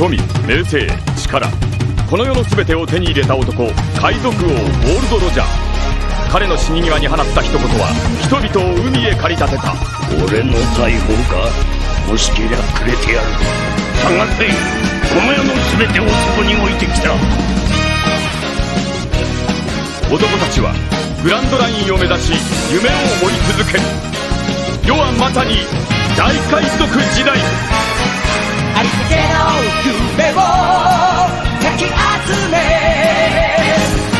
富、名声、力、この世の全てを手に入れた男、海賊王ウォールド・ロジャー。彼の死に際に放った一言は人々を海へ駆り立てた。俺の財宝か、欲しけりゃくれてやる。探せ、この世の全てをそこに置いてきた。男たちはグランドラインを目指し夢を追い続ける。世はまさに大海賊時代。ありったけの夢をかき集め、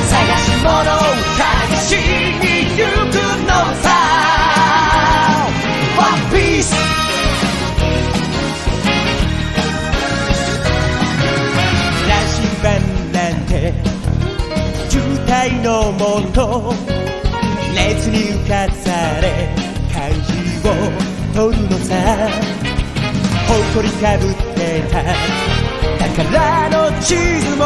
探し物を探しに行くのさ。ワンピース羅針盤なんて渋滞のもと、熱に浮かされ漢字を取るのさ。誇りかぶってた宝の地図も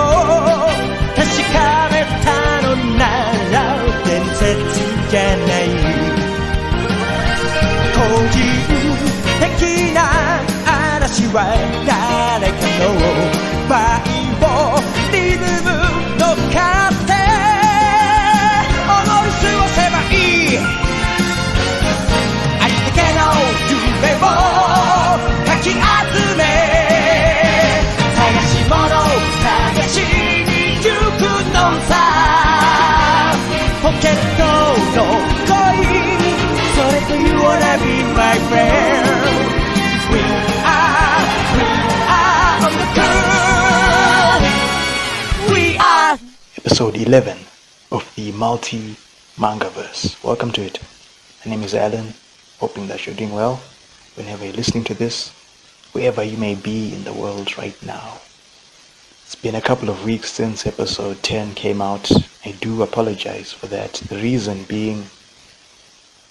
確かめたのなら伝説じゃない。個人的な嵐は誰かのバイオリズム乗っかって思い過ごせばいい。ありったけの夢をかき集め、探し物を探しに行くのさ。ポケットのコイン、それと You wanna be my friend. We are on the cool. We are Episode 11 of the MultiMangaverse. Welcome to it. My name is Alan, hoping that you're doing well whenever you're listening to this, wherever you may be in the world right now. It's been a couple of weeks since episode 10 came out. I do apologize for that. The reason being,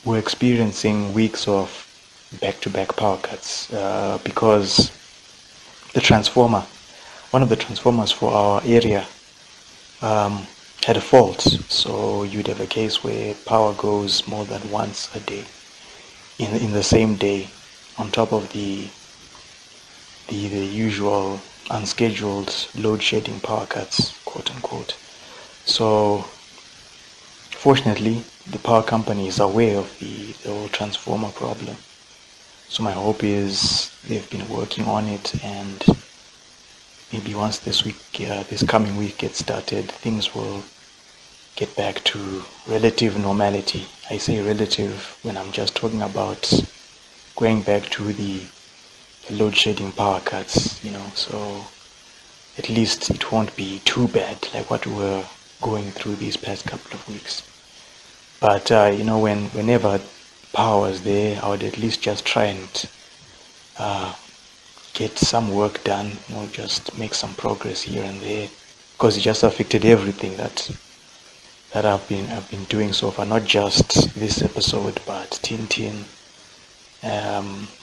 we're experiencing weeks of back-to-back power cuts because one of the transformers for our area had a fault. So you'd have a case where power goes more than once a day in the same day, on top of the usual unscheduled load shedding power cuts, quote unquote. So fortunately, the power company is aware of the whole transformer problem. So my hope is they've been working on it, and maybe once this coming week gets started, things will get back to relative normality. I say relative when I'm just talking about going back to the load shedding power cuts, so at least it won't be too bad like what we were going through these past couple of weeks. But whenever power was there, I would at least just try and get some work done, just make some progress here and there, because it just affected everything that I've been doing so far, not just this episode, but Tintin,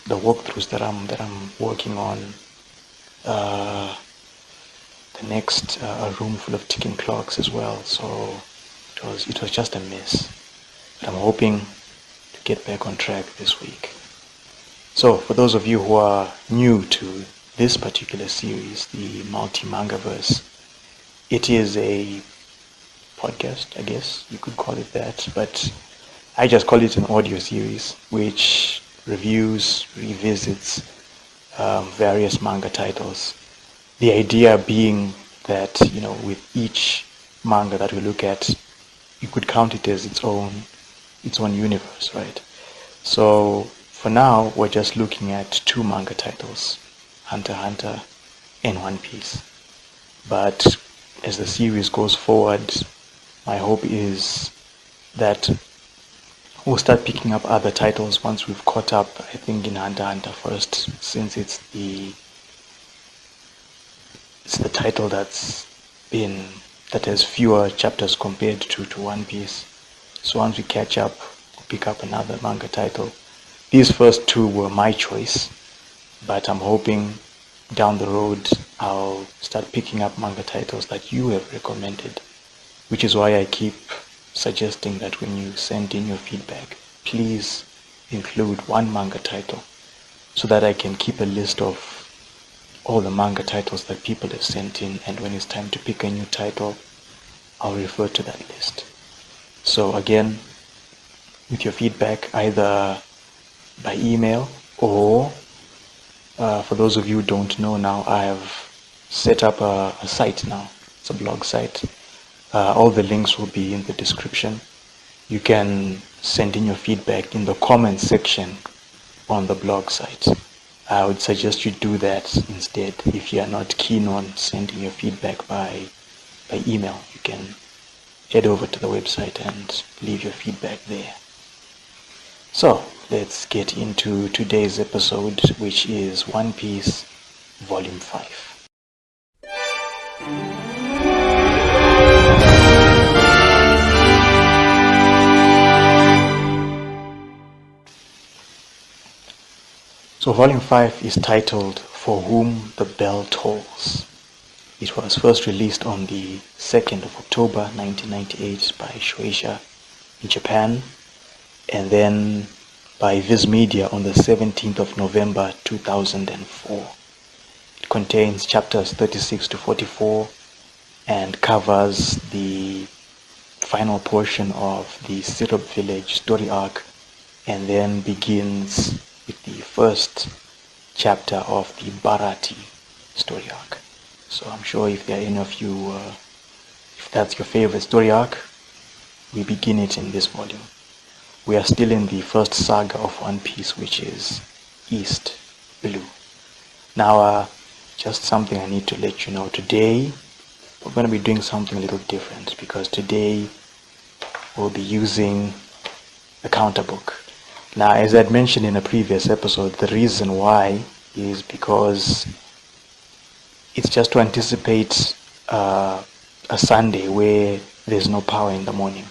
the walkthroughs that I'm working on, the next a room full of ticking clocks as well. So it was just a mess, but I'm hoping to get back on track this week. So for those of you who are new to this particular series, the MultiMangaverse, it is a podcast, I guess you could call it that, but I just call it an audio series which reviews, revisits various manga titles. The idea being that, with each manga that we look at, you could count it as its own universe, right? So for now, we're just looking at two manga titles, Hunter x Hunter and One Piece. But as the series goes forward, my hope is that we'll start picking up other titles once we've caught up, I think, in Hunter x Hunter first, since it's the title that has fewer chapters compared to One Piece. So once we catch up, we'll pick up another manga title. These first two were my choice, but I'm hoping down the road I'll start picking up manga titles that you have recommended, which is why I keep suggesting that when you send in your feedback, please include one manga title so that I can keep a list of all the manga titles that people have sent in, and when it's time to pick a new title, I'll refer to that list. So again, with your feedback, either by email or for those of you who don't know now, I have set up a site now. It's a blog site. All the links will be in the description. You can send in your feedback in the comments section on the blog site. I would suggest you do that instead. If you are not keen on sending your feedback by email, you can head over to the website and leave your feedback there. So let's get into today's episode, which is One Piece Volume 5. So Volume 5 is titled For Whom the Bell Tolls. It was first released on the 2nd of October 1998 by Shueisha in Japan, and then by Viz Media on the 17th of November 2004. It contains chapters 36 to 44 and covers the final portion of the Syrup Village story arc, and then begins with the first chapter of the Baratie story arc. So I'm sure if there are any of you, if that's your favorite story arc, we begin it in this volume. We are still in the first saga of One Piece, which is East Blue. Now, just something I need to let you know. Today, we're going to be doing something a little different, because today we'll be using the counter book. Now, as I'd mentioned in a previous episode, the reason why is because it's just to anticipate a Sunday where there's no power in the morning.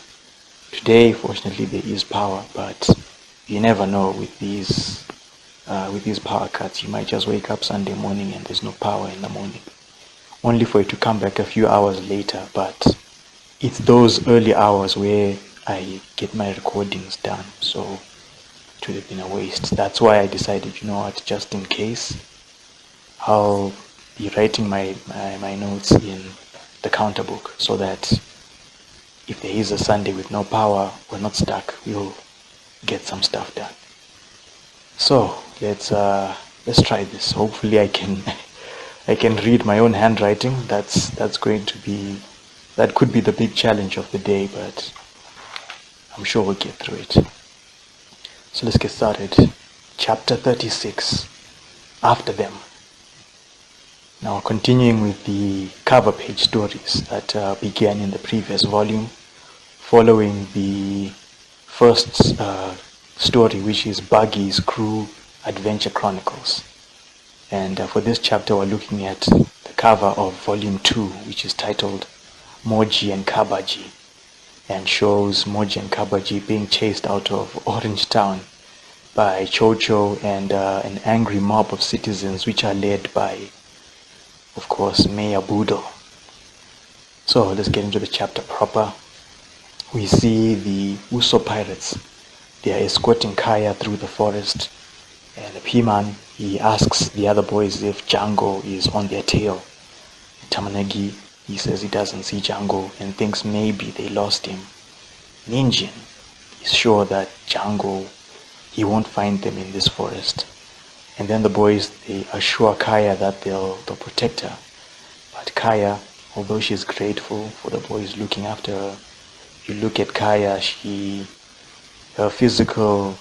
Today, fortunately, there is power, but you never know with these power cuts. You might just wake up Sunday morning and there's no power in the morning, only for it to come back a few hours later. But it's those early hours where I get my recordings done, so it would have been a waste. That's why I decided, you know what, just in case, I'll be writing my notes in the counter book, so that if there is a Sunday with no power, we're not stuck. We'll get some stuff done. So let's try this. Hopefully I can read my own handwriting. That could be the big challenge of the day, but I'm sure we'll get through it. So let's get started. Chapter 36, After Them. Now, continuing with the cover page stories that began in the previous volume, following the first story, which is Buggy's Crew Adventure Chronicles. And for this chapter, we're looking at the cover of Volume 2, which is titled Moji and Kabaji, and shows Moji and Kabaji being chased out of Orange Town by Chocho and an angry mob of citizens, which are led by, of course, Mayor Boodle. So let's get into the chapter proper. We see the Usopp pirates. They are escorting Kaya through the forest, and the P-Man, he asks the other boys if Django is on their tail. Tamanagi, he says he doesn't see Django and thinks maybe they lost him. Ninjin is sure that Django, he won't find them in this forest. And then the boys, they assure Kaya that they'll protect her. But Kaya, although she's grateful for the boys looking after her, you look at Kaya, her physical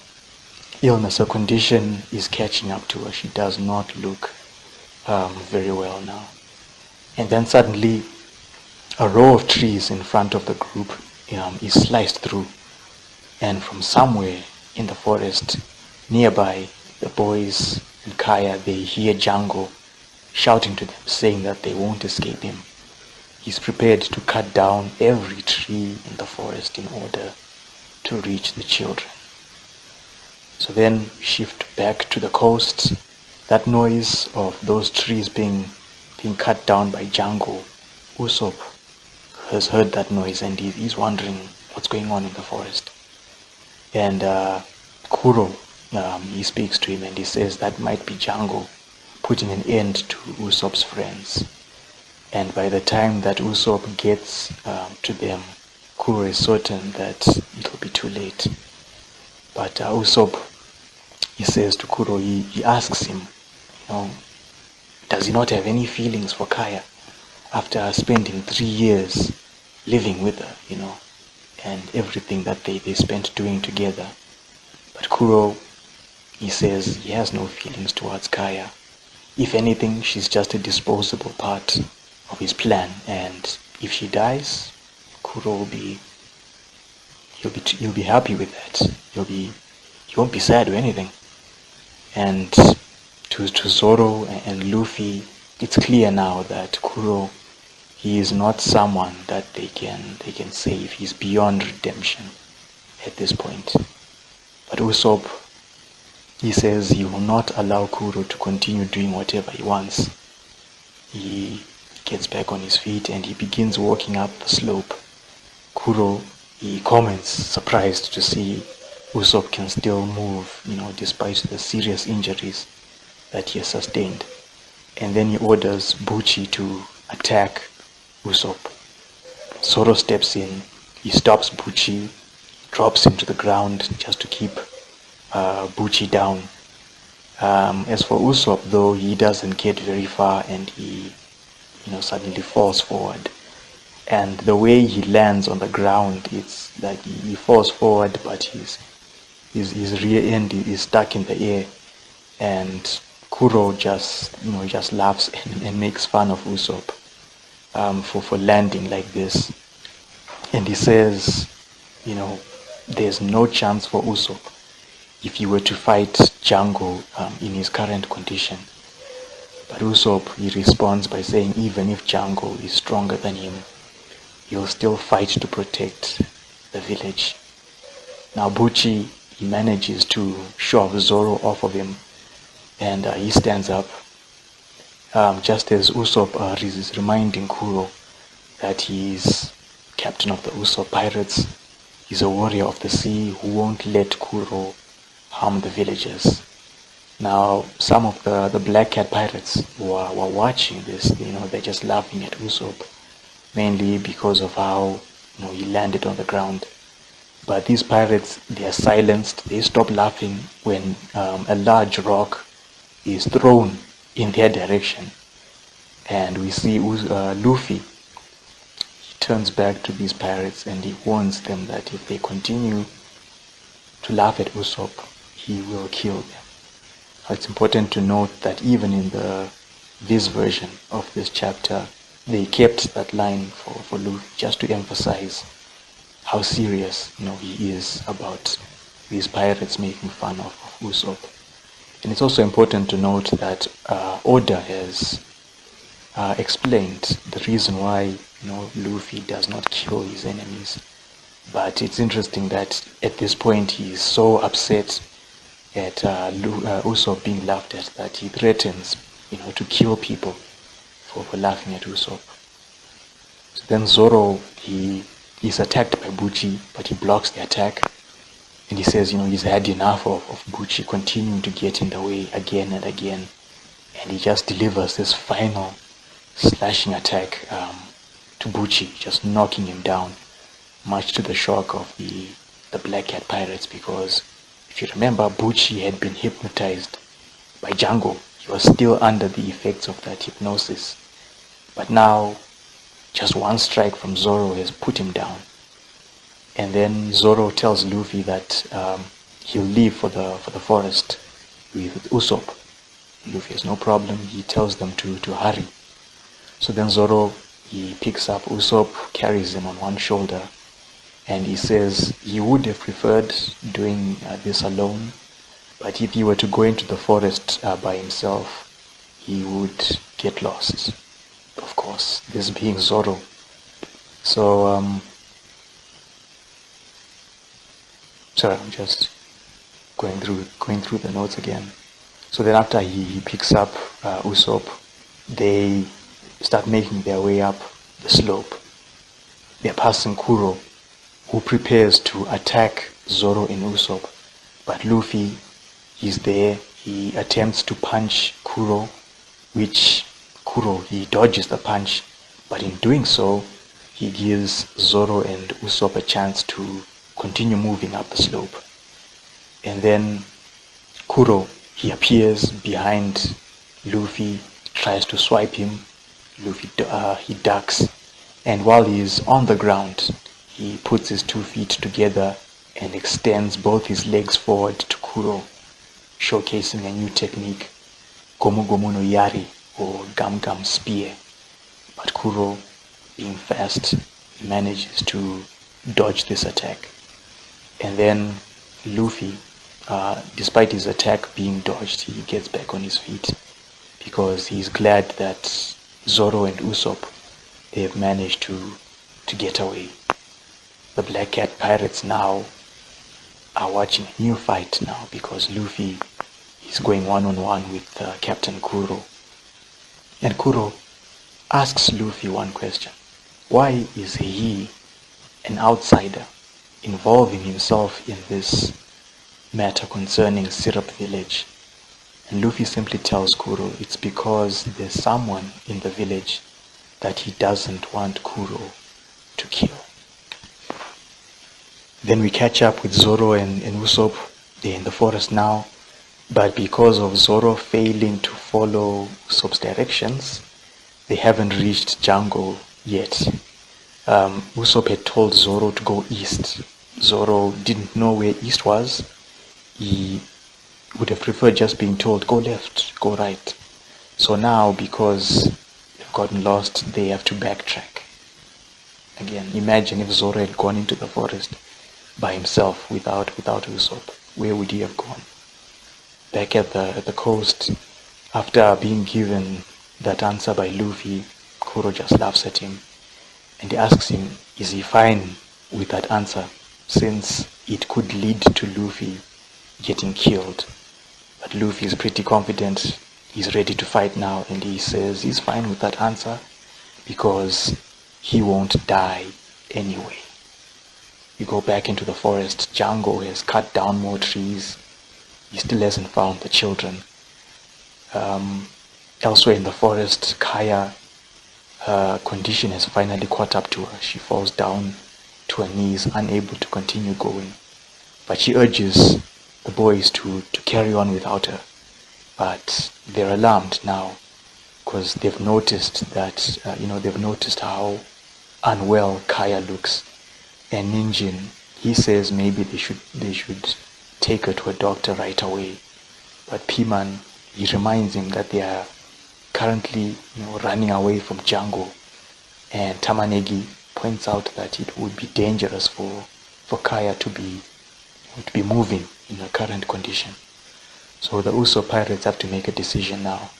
illness, her condition is catching up to her. She does not look very well now. And then suddenly, a row of trees in front of the group is sliced through. And from somewhere in the forest nearby, the boys and Kaya, they hear Django shouting to them, saying that they won't escape him. He's prepared to cut down every tree in the forest in order to reach the children. So then we shift back to the coast. That noise of those trees being cut down by Django, Usopp has heard that noise and he's wondering what's going on in the forest. And Kuro, he speaks to him and he says that might be Django putting an end to Usopp's friends. And by the time that Usopp gets to them, Kuro is certain that it will be too late. But Usopp, he says to Kuro, he asks him, does he not have any feelings for Kaya after spending 3 years living with her, and everything that they spent doing together. But Kuro, he says he has no feelings towards Kaya. If anything, she's just a disposable part of his plan, and if she dies, Kuro will be happy with that. He won't be sad or anything. And to Zoro and Luffy, it's clear now that Kuro, he is not someone that they can save. He's beyond redemption at this point. But Usopp, he says he will not allow Kuro to continue doing whatever he wants. He gets back on his feet and he begins walking up the slope. Kuro, he comments, surprised to see Usopp can still move, despite the serious injuries that he has sustained. And then he orders Buchi to attack Usopp. Zoro steps in, he stops Buchi, drops him to the ground just to keep Buchi down. As for Usopp, though, he doesn't get very far and he suddenly falls forward. And the way he lands on the ground, it's like he falls forward, but his rear end is stuck in the air. And Kuro just laughs and makes fun of Usopp for landing like this. And he says, there's no chance for Usopp if he were to fight Django in his current condition. But Usopp, he responds by saying even if Django is stronger than him, he'll still fight to protect the village. Now Buchi, he manages to shove Zoro off of him, and he stands up. Just as Usopp is reminding Kuro that he is captain of the Usopp pirates, he's a warrior of the sea who won't let Kuro harm the villagers. Now, some of the Black Cat pirates who are watching this, they're just laughing at Usopp, mainly because of how he landed on the ground. But these pirates, they are silenced. They stop laughing when a large rock is thrown in their direction. And we see Luffy, he turns back to these pirates and he warns them that if they continue to laugh at Usopp, he will kill them. It's important to note that even in this version of this chapter, they kept that line for Luffy just to emphasize how serious he is about these pirates making fun of Usopp. And it's also important to note that Oda has explained the reason why Luffy does not kill his enemies. But it's interesting that at this point he is so upset at Usopp being laughed at that he threatens to kill people for laughing at Usopp. So then Zoro, he's attacked by Buchi, but he blocks the attack. And he says, he's had enough of Buchi continuing to get in the way again and again. And he just delivers this final slashing attack to Buchi, just knocking him down, much to the shock of the Black Cat pirates, because if you remember, Buchi had been hypnotized by Django. He was still under the effects of that hypnosis. But now, just one strike from Zoro has put him down. And then Zoro tells Luffy that he'll leave for the forest with Usopp. Luffy has no problem. He tells them to hurry. So then Zoro, he picks up Usopp, carries him on one shoulder, and he says he would have preferred doing this alone, but if he were to go into the forest by himself, he would get lost. Of course, this being Zoro. So, sorry, I'm just going through the notes again. So then after he picks up Usopp, they start making their way up the slope. They're passing Kuro, who prepares to attack Zoro and Usopp. But Luffy, he's there. He attempts to punch Kuro, which Kuro, he dodges the punch, but in doing so, he gives Zoro and Usopp a chance to continue moving up the slope. And then Kuro, he appears behind Luffy, tries to swipe him. Luffy, he ducks, and while he is on the ground, he puts his 2 feet together and extends both his legs forward to Kuro, showcasing a new technique, Gomu Gomu no Yari, or Gum Gum Spear. But Kuro, being fast, manages to dodge this attack. And then Luffy, despite his attack being dodged, he gets back on his feet because he's glad that Zoro and Usopp, they have managed to get away. The Black Cat Pirates now are watching a new fight now because Luffy is going one-on-one with Captain Kuro. And Kuro asks Luffy one question. Why is he, an outsider, involving himself in this matter concerning Syrup Village? And Luffy simply tells Kuro it's because there's someone in the village that he doesn't want Kuro to kill. Then we catch up with Zoro and Usopp. They're in the forest now, but because of Zoro failing to follow Usopp's directions, they haven't reached jungle yet. Usopp had told Zoro to go east. Zoro didn't know where east was. He would have preferred just being told, go left, go right. So now, because they've gotten lost, they have to backtrack. Again, imagine if Zoro had gone into the forest by himself without Usopp. Where would he have gone? Back at the coast, after being given that answer by Luffy, Kuro just laughs at him and he asks him, is he fine with that answer, since it could lead to Luffy getting killed? But Luffy is pretty confident, he's ready to fight now, and he says he's fine with that answer because he won't die anyway. You go back into the forest, Django has cut down more trees, he still hasn't found the children. Elsewhere in the forest, Kaya, her condition has finally caught up to her. She falls down to her knees, unable to continue going. But she urges the boys to carry on without her. But they're alarmed now because they've noticed that, they've noticed how unwell Kaya looks. And Ninjin, he says maybe they should take her to a doctor right away. But Piman, he reminds him that they are currently running away from Django, and Tamanegi points out that it would be dangerous for Kaya to be moving in her current condition. So the Usopp pirates have to make a decision now.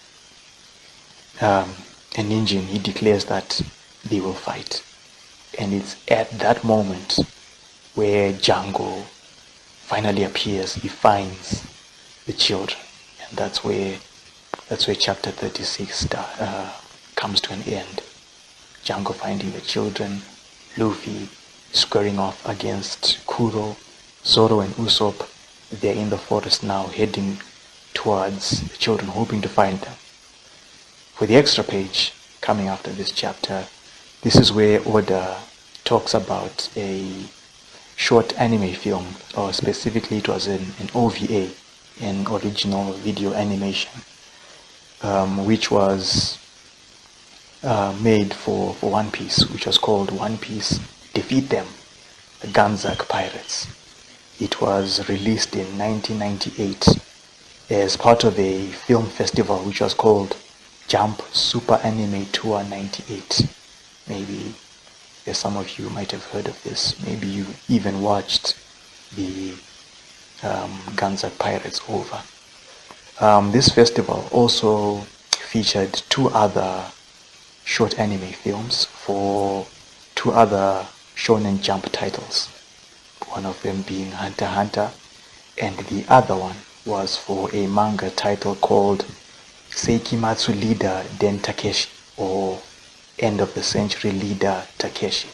And Ninjin, he declares that they will fight. And it's at that moment where Django finally appears. He finds the children, and that's where chapter 36 comes to an end. Django finding the children, Luffy squaring off against Kuro, Zoro and Usopp. They're in the forest now, heading towards the children, hoping to find them. For the extra page coming after this chapter, this is where Oda talks about a short anime film, or specifically it was an OVA, an original video animation, which was made for One Piece, which was called One Piece Defeat Them, the Ganzack Pirates. It was released in 1998 as part of a film festival which was called Jump Super Anime Tour 98. Maybe some of you might have heard of this. Maybe you even watched the Ganzack Pirates OVA. This festival also featured 2 other short anime films for 2 other Shonen Jump titles. One of them being Hunter x Hunter, and the other one was for a manga title called Seikimatsu Leader Den Takeshi, or End of the Century Leader Takeshi,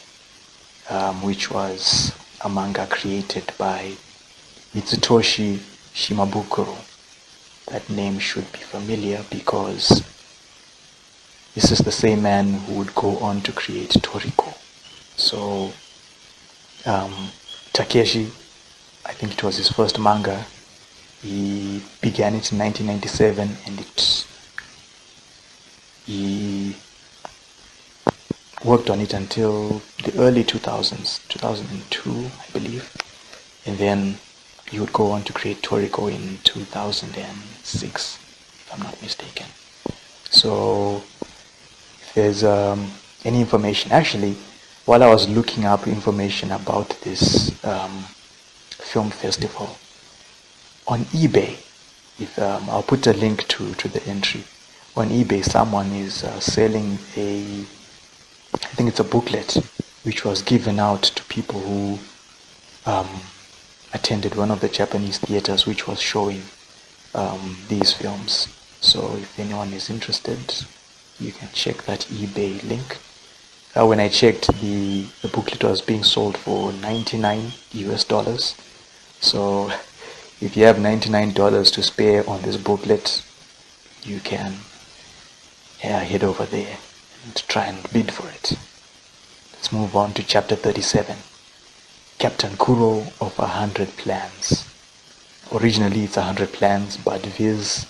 which was a manga created by Mitsutoshi Shimabukuro. That name should be familiar because this is the same man who would go on to create Toriko. So Takeshi, I think it was his first manga. He began it in 1997, and he worked on it until the early 2000s, 2002, I believe, and then he would go on to create Toriko in 2006, if I'm not mistaken. So if there's any information, actually, while I was looking up information about this film festival on eBay, if I'll put a link to the entry. On eBay, someone is selling I think it's a booklet which was given out to people who attended one of the Japanese theaters which was showing these films. So if anyone is interested, you can check that eBay link. When I checked, the booklet was being sold for $99 US. So if you have $99 to spare on this booklet, you can head over there and try and bid for it. Let's move on to chapter 37. Captain Kuro of 100 Plans. Originally it's 100 plans, but Viz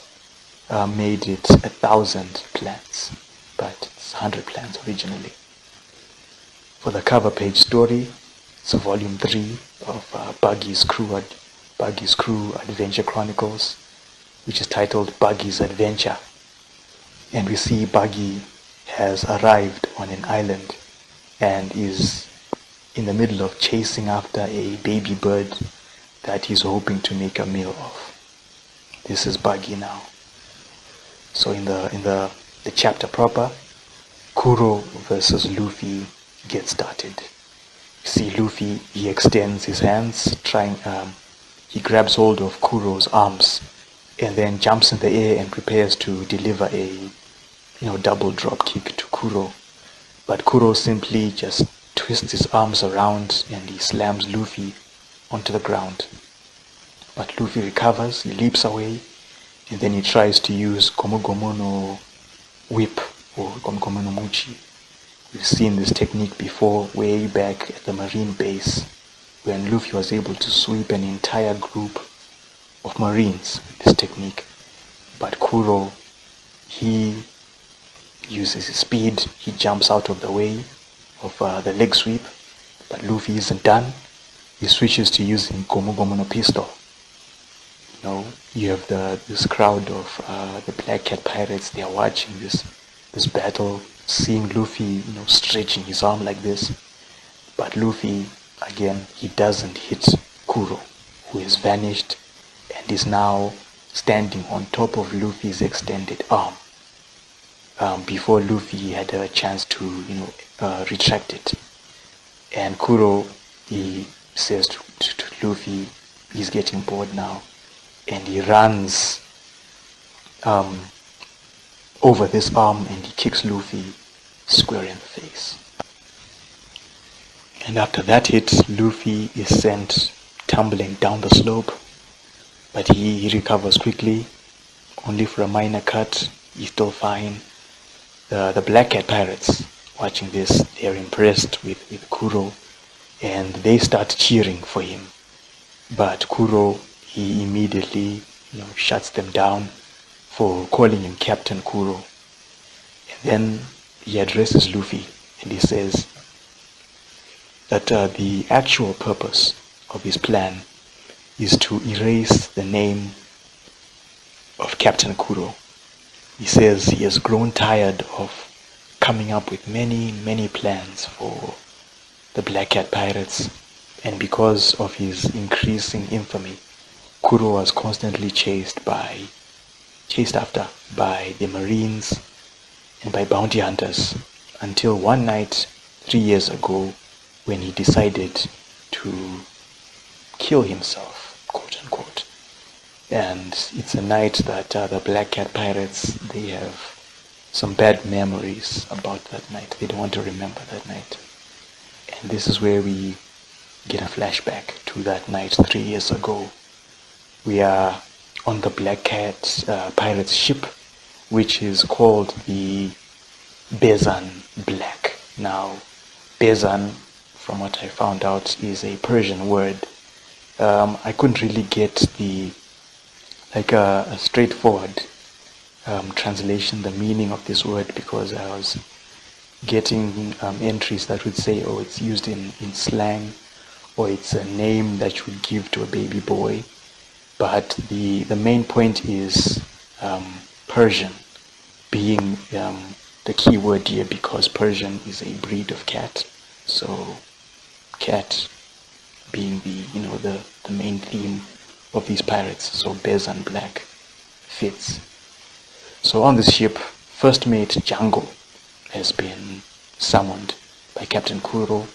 made it 1,000 plans, but it's 100 plans originally. For the cover page story, it's volume 3 of Buggy's Crew Adventure Chronicles, which is titled Buggy's Adventure. And we see Buggy has arrived on an island and is in the middle of chasing after a baby bird that he's hoping to make a meal of. This is Buggy now. So in the chapter proper, Kuro versus Luffy gets started. You see Luffy, he extends his hands, he grabs hold of Kuro's arms and then jumps in the air and prepares to deliver a double drop kick to Kuro. But Kuro simply just twists his arms around and he slams Luffy onto the ground. But Luffy recovers, he leaps away, and then he tries to use Gomu-Gomu no whip or Gomu-Gomu no Muchi. We've seen this technique before way back at the Marine base when Luffy was able to sweep an entire group of Marines with this technique. But Kuro, he uses his speed, he jumps out of the way of the leg sweep, but Luffy isn't done. He switches to using Gomu-Gomu no pistol. You have this crowd of the Black Cat pirates. They are watching this battle, seeing Luffy, stretching his arm like this. But Luffy, again, he doesn't hit Kuro, who has vanished and is now standing on top of Luffy's extended arm. Before Luffy had a chance to, retract it. And Kuro, he says to Luffy, he's getting bored now, and he runs over this arm and he kicks Luffy square in the face. And after that hit, Luffy is sent tumbling down the slope, but he recovers quickly, only for a minor cut. He's still fine. The Black Cat pirates watching this, they're impressed with Kuro and they start cheering for him. But Kuro, he immediately shuts them down for calling him Captain Kuro. And then he addresses Luffy and he says that the actual purpose of his plan is to erase the name of Captain Kuro. He says he has grown tired of coming up with many, many plans for the Black Cat pirates, and because of his increasing infamy, Kuro was constantly chased after by the Marines and by bounty hunters, until one night 3 years ago when he decided to kill himself, quote unquote. And it's a night that the Black Cat pirates, they have some bad memories about that night. They don't want to remember that night. And this is where we get a flashback to that night 3 years ago. We are on the Black Cat pirates ship, which is called the Bezan black. Now, Bezan, from what I found out, is a Persian word. I couldn't really get a straightforward translation, the meaning of this word, because I was getting entries that would say, oh, it's used in slang, or it's a name that you would give to a baby boy. But the main point is Persian being the key word here, because Persian is a breed of cat. So cat being the main theme of these pirates. So Bezan black fits. So on this ship, first mate Django has been summoned by Captain Kuro.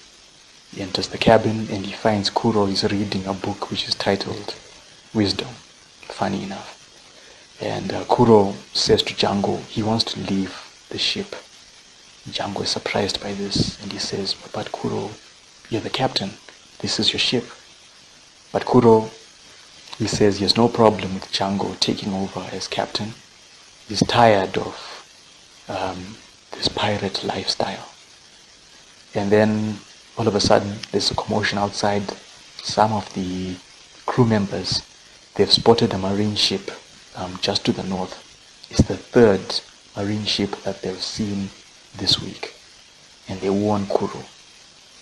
He enters the cabin and he finds Kuro is reading a book which is titled Wisdom, funny enough. And Kuro says to Django he wants to leave the ship. Django is surprised by this and he says, but Kuro, you're the captain, this is your ship. But Kuro, he says he has no problem with Django taking over as captain. He's tired of this pirate lifestyle. And then all of a sudden there's a commotion outside. Some of the crew members, they've spotted a marine ship just to the north. It's the third marine ship that they've seen this week, and they warn Kuro.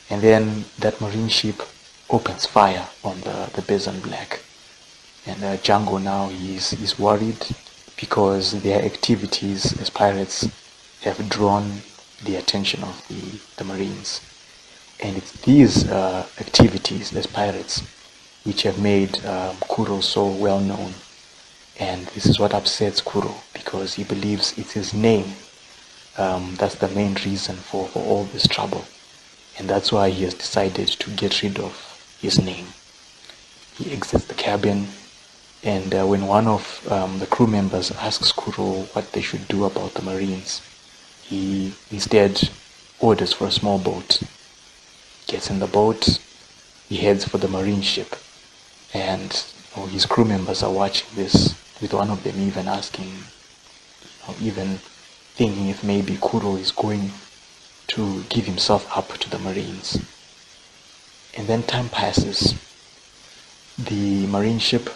And then that marine ship opens fire on the Bezan black, and Django now is worried because their activities as pirates have drawn the attention of the Marines. And it's these activities as pirates which have made Kuro so well known. And this is what upsets Kuro, because he believes it's his name that's the main reason for all this trouble. And that's why he has decided to get rid of his name. He exits the cabin, and when one of the crew members asks Kuro what they should do about the Marines, he instead orders for a small boat. Gets in the boat, he heads for the marine ship, and his crew members are watching this, with one of them even asking, even thinking if maybe Kuro is going to give himself up to the Marines. And then time passes. The marine ship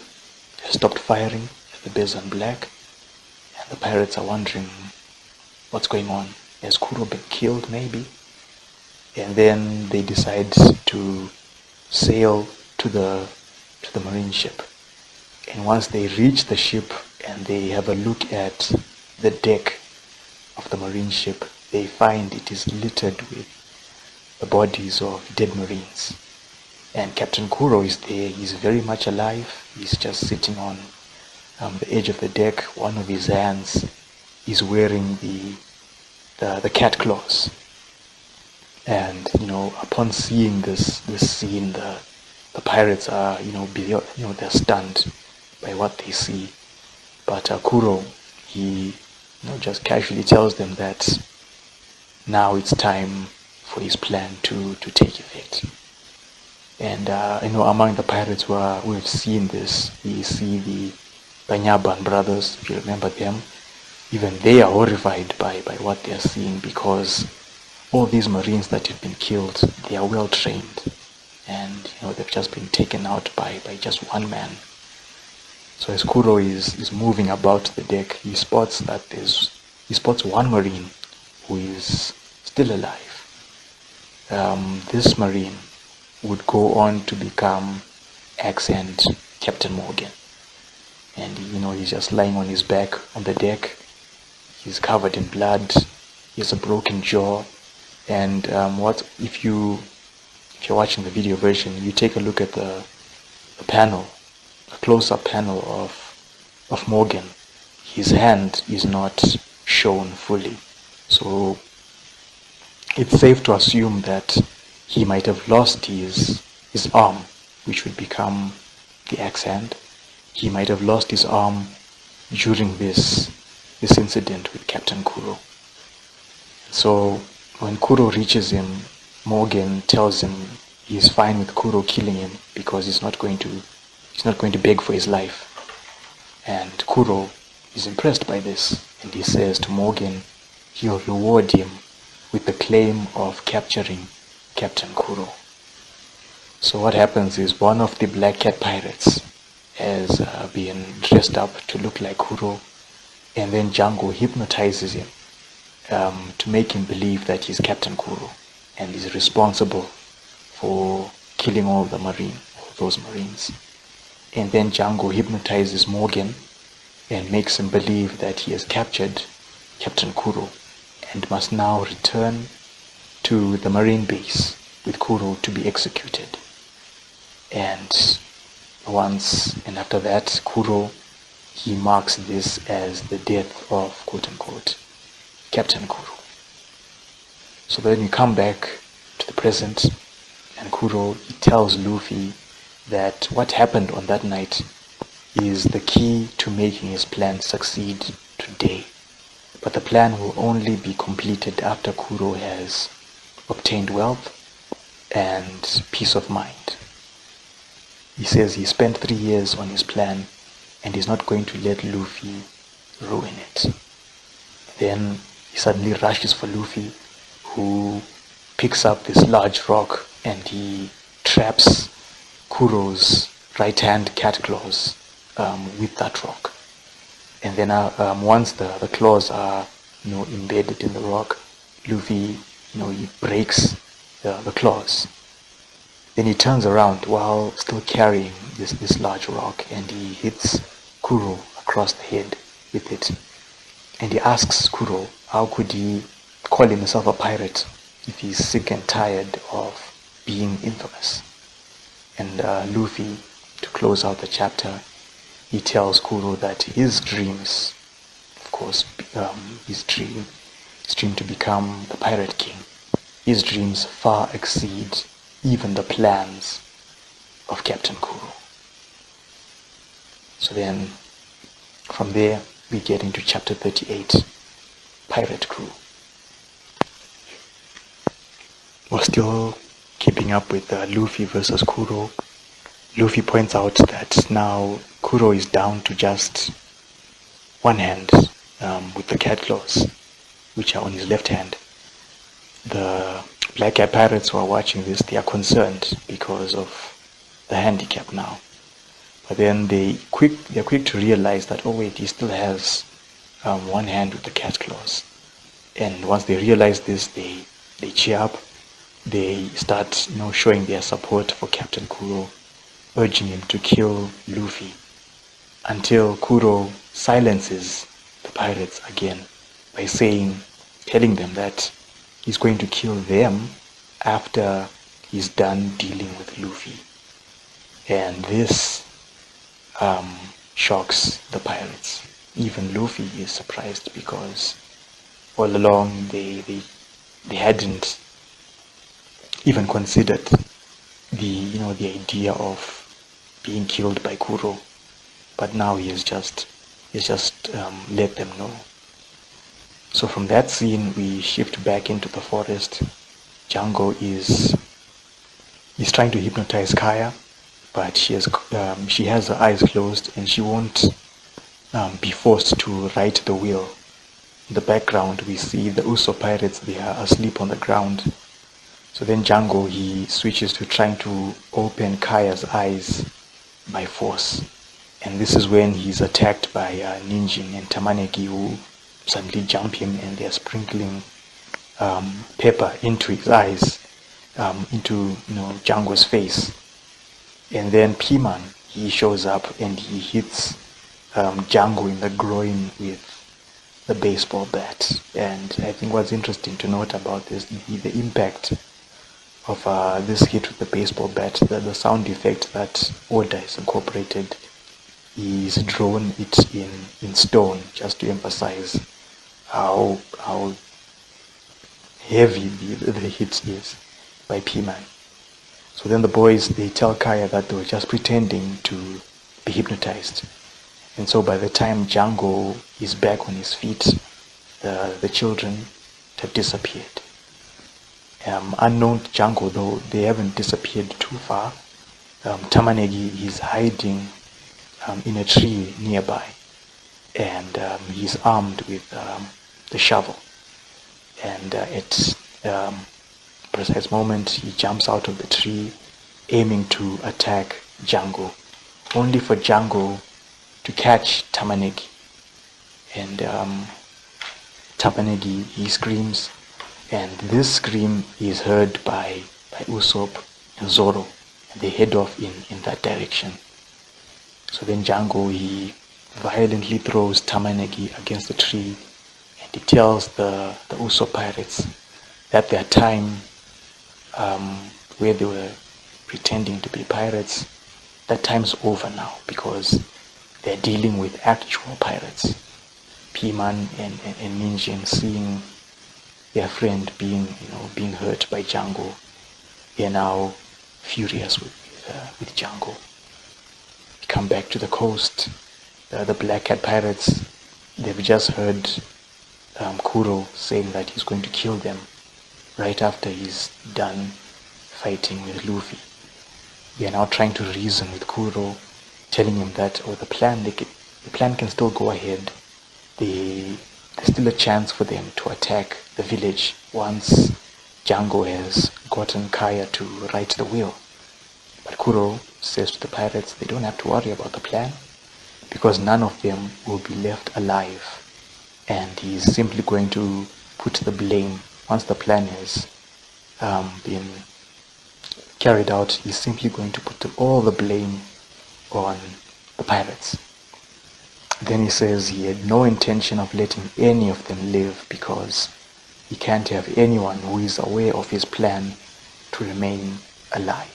has stopped firing at the Bezan black, and the pirates are wondering what's going on. Has Kuro been killed maybe? And then they decide to sail to the marine ship. And once they reach the ship and they have a look at the deck of the marine ship, they find it is littered with the bodies of dead Marines. And Captain Kuro is there. He's very much alive. He's just sitting on the edge of the deck. One of his hands is wearing the cat claws. And upon seeing this scene, the pirates are they're stunned by what they see. But Kuro, he just casually tells them that now it's time for his plan to take effect. And among the pirates who have seen this, we see the Banyaban brothers, if you remember them. Even they are horrified by what they are seeing, because all these Marines that have been killed, they are well trained, and they've just been taken out by just one man. So as Kuro is moving about the deck, he spots one Marine who is still alive. This Marine would go on to become Accent Captain Morgan, and he's just lying on his back on the deck. He's covered in blood. He has a broken jaw. And if you're watching the video version, you take a look at the panel, a close-up panel of Morgan. His hand is not shown fully, so it's safe to assume that he might have lost his arm, which would become the axe hand. He might have lost his arm during this incident with Captain Kuro. So when Kuro reaches him, Morgan tells him he's fine with Kuro killing him because he's not going to beg for his life. And Kuro is impressed by this, and he says to Morgan he'll reward him with the claim of capturing Captain Kuro. So what happens is one of the Black Cat pirates has been dressed up to look like Kuro, and then Django hypnotizes him to make him believe that he's Captain Kuro and is responsible for killing all those Marines. And then Django hypnotizes Morgan and makes him believe that he has captured Captain Kuro and must now return to the Marine base with Kuro to be executed. And after that, Kuro, he marks this as the death of, quote-unquote, Captain Kuro. So then we come back to the present, and Kuro, he tells Luffy that what happened on that night is the key to making his plan succeed today. But the plan will only be completed after Kuro has obtained wealth and peace of mind. He says he spent 3 years on his plan and he's not going to let Luffy ruin it. Then he suddenly rushes for Luffy, who picks up this large rock and he traps Kuro's right hand cat claws with that rock. And then once the claws are embedded in the rock, Luffy he breaks the claws. Then he turns around while still carrying this large rock and he hits Kuro across the head with it. And he asks Kuro how could he call himself a pirate if he's sick and tired of being infamous. And Luffy, to close out the chapter, he tells Kuro that his dreams, of course, his dream to become the Pirate King, his dreams far exceed even the plans of Captain Kuro. So then, from there, we get into chapter 38, Pirate Crew. We're still keeping up with Luffy versus Kuro. Luffy points out that now Kuro is down to just one hand with the cat claws, which are on his left hand. The Black Cat pirates who are watching this, they are concerned because of the handicap now. But then they're quick to realize that, oh wait, he still has one hand with the cat claws. And once they realize this, they cheer up. They start showing their support for Captain Kuro, urging him to kill Luffy, until Kuro silences the pirates again by telling them that he's going to kill them after he's done dealing with Luffy. And this shocks the pirates. Even Luffy is surprised because all along they hadn't even considered the idea of being killed by Kuro, but now he's just let them know. So from that scene we shift back into the forest. Django is trying to hypnotize Kaya, but she has her eyes closed and she won't be forced to right the wheel. In the background we see the Usopp pirates, they are asleep on the ground. So then Django, he switches to trying to open Kaya's eyes by force. And this is when he's attacked by Ninjin and Tamanegi, who suddenly jump him and they're sprinkling pepper into his eyes, into Django's face. And then P-Man, he shows up and he hits Django in the groin with the baseball bat. And I think what's interesting to note about this, the impact of this hit with the baseball bat, the sound effect that Oda has incorporated, is drawn it in stone, just to emphasize how heavy the hit is by P-Man. So then the boys, they tell Kaya that they were just pretending to be hypnotized. And so by the time Django is back on his feet, the children have disappeared. Unknown to Django, though, they haven't disappeared too far. Tamanegi is hiding in a tree nearby, and he's armed with the shovel. and at precise moment he jumps out of the tree, aiming to attack Django, only for Django to catch Tamanegi. And Tamanegi, he screams, and this scream is heard by Usopp and Zoro, and they head off in that direction. So then Django, he violently throws Tamanegi against the tree, and he tells the Usopp pirates that their time where they were pretending to be pirates, that time's over now, because they're dealing with actual pirates. P-Man and Ninjin, seeing their friend being hurt by Django, they're now furious with Django. We come back to the coast. The Black Cat pirates, they've just heard Kuro saying that he's going to kill them right after he's done fighting with Luffy. They are now trying to reason with Kuro, telling him that the plan can still go ahead. There's still a chance for them to attack the village once Django has gotten Kaya to right the wheel. But Kuro says to the pirates they don't have to worry about the plan, because none of them will be left alive, and he's simply going to put the blame, once the plan has been carried out, he's simply going to put all the blame on the pirates. Then he says he had no intention of letting any of them live, because he can't have anyone who is aware of his plan to remain alive.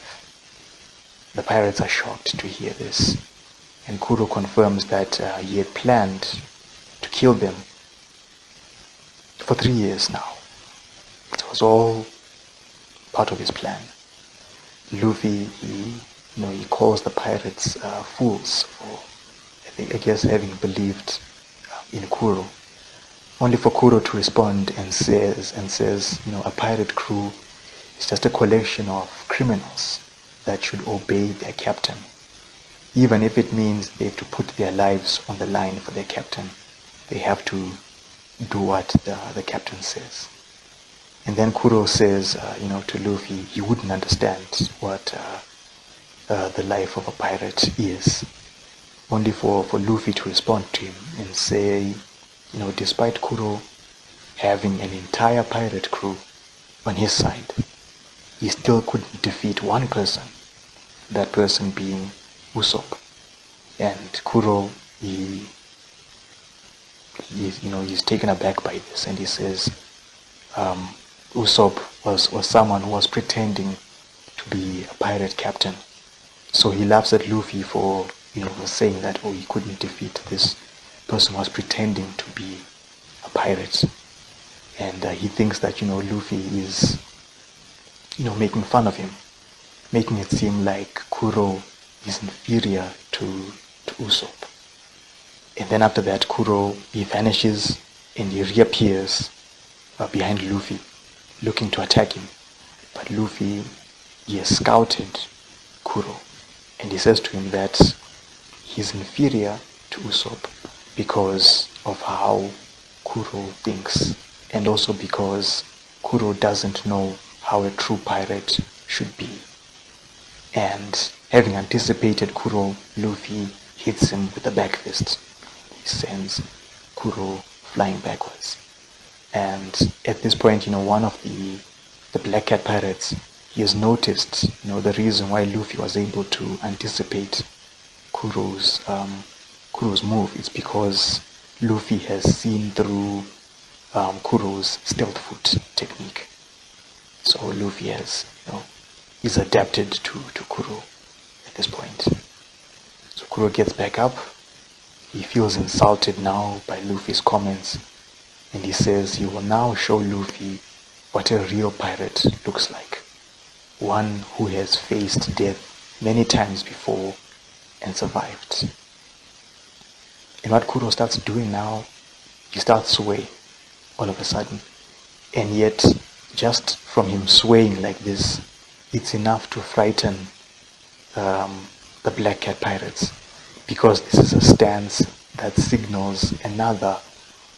The pirates are shocked to hear this, and Kuro confirms that he had planned to kill them for 3 years now. It was all part of his plan. Luffy, he calls the pirates fools for, I guess, having believed in Kuro. Only for Kuro to respond and says, a pirate crew is just a collection of criminals that should obey their captain. Even if it means they have to put their lives on the line for their captain, they have to do what the captain says. And then Kuro says, to Luffy, he wouldn't understand what the life of a pirate is. Only for Luffy to respond to him and say, despite Kuro having an entire pirate crew on his side, he still couldn't defeat one person, that person being Usopp. And Kuro, he's taken aback by this, and he says Usopp was someone who was pretending to be a pirate captain. So he laughs at Luffy for saying that he couldn't defeat this person who was pretending to be a pirate, and he thinks that Luffy is making fun of him, making it seem like Kuro is inferior to Usopp. And then after that, Kuro, he vanishes and he reappears behind Luffy, looking to attack him. But Luffy, he has scouted Kuro, and he says to him that he's inferior to Usopp because of how Kuro thinks, and also because Kuro doesn't know how a true pirate should be. And having anticipated Kuro, Luffy hits him with a back fist. He sends Kuro flying backwards. And at this point, one of the Black Cat pirates, he has noticed, the reason why Luffy was able to anticipate Kuro's move is because Luffy has seen through Kuro's stealth foot technique. So Luffy has, is adapted to Kuro at this point. So Kuro gets back up. He feels insulted now by Luffy's comments, and he says he will now show Luffy what a real pirate looks like. One who has faced death many times before and survived. And what Kuro starts doing now, he starts swaying all of a sudden. And yet, just from him swaying like this, it's enough to frighten the Black Cat pirates, because this is a stance that signals another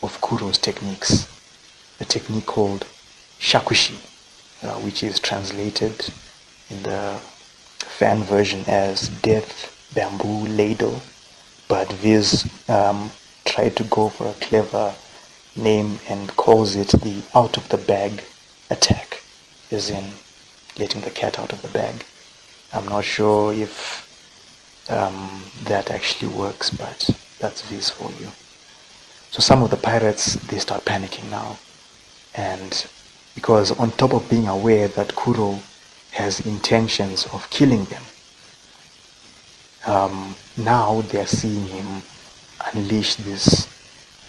of Kuro's techniques. a technique called shakushi, which is translated in the fan version as death bamboo ladle, but Viz tried to go for a clever name and calls it the out of the bag attack, as in letting the cat out of the bag. I'm not sure if that actually works, but that's Viz for you. So some of the pirates, they start panicking now, and because on top of being aware that Kuro has intentions of killing them, now they're seeing him unleash this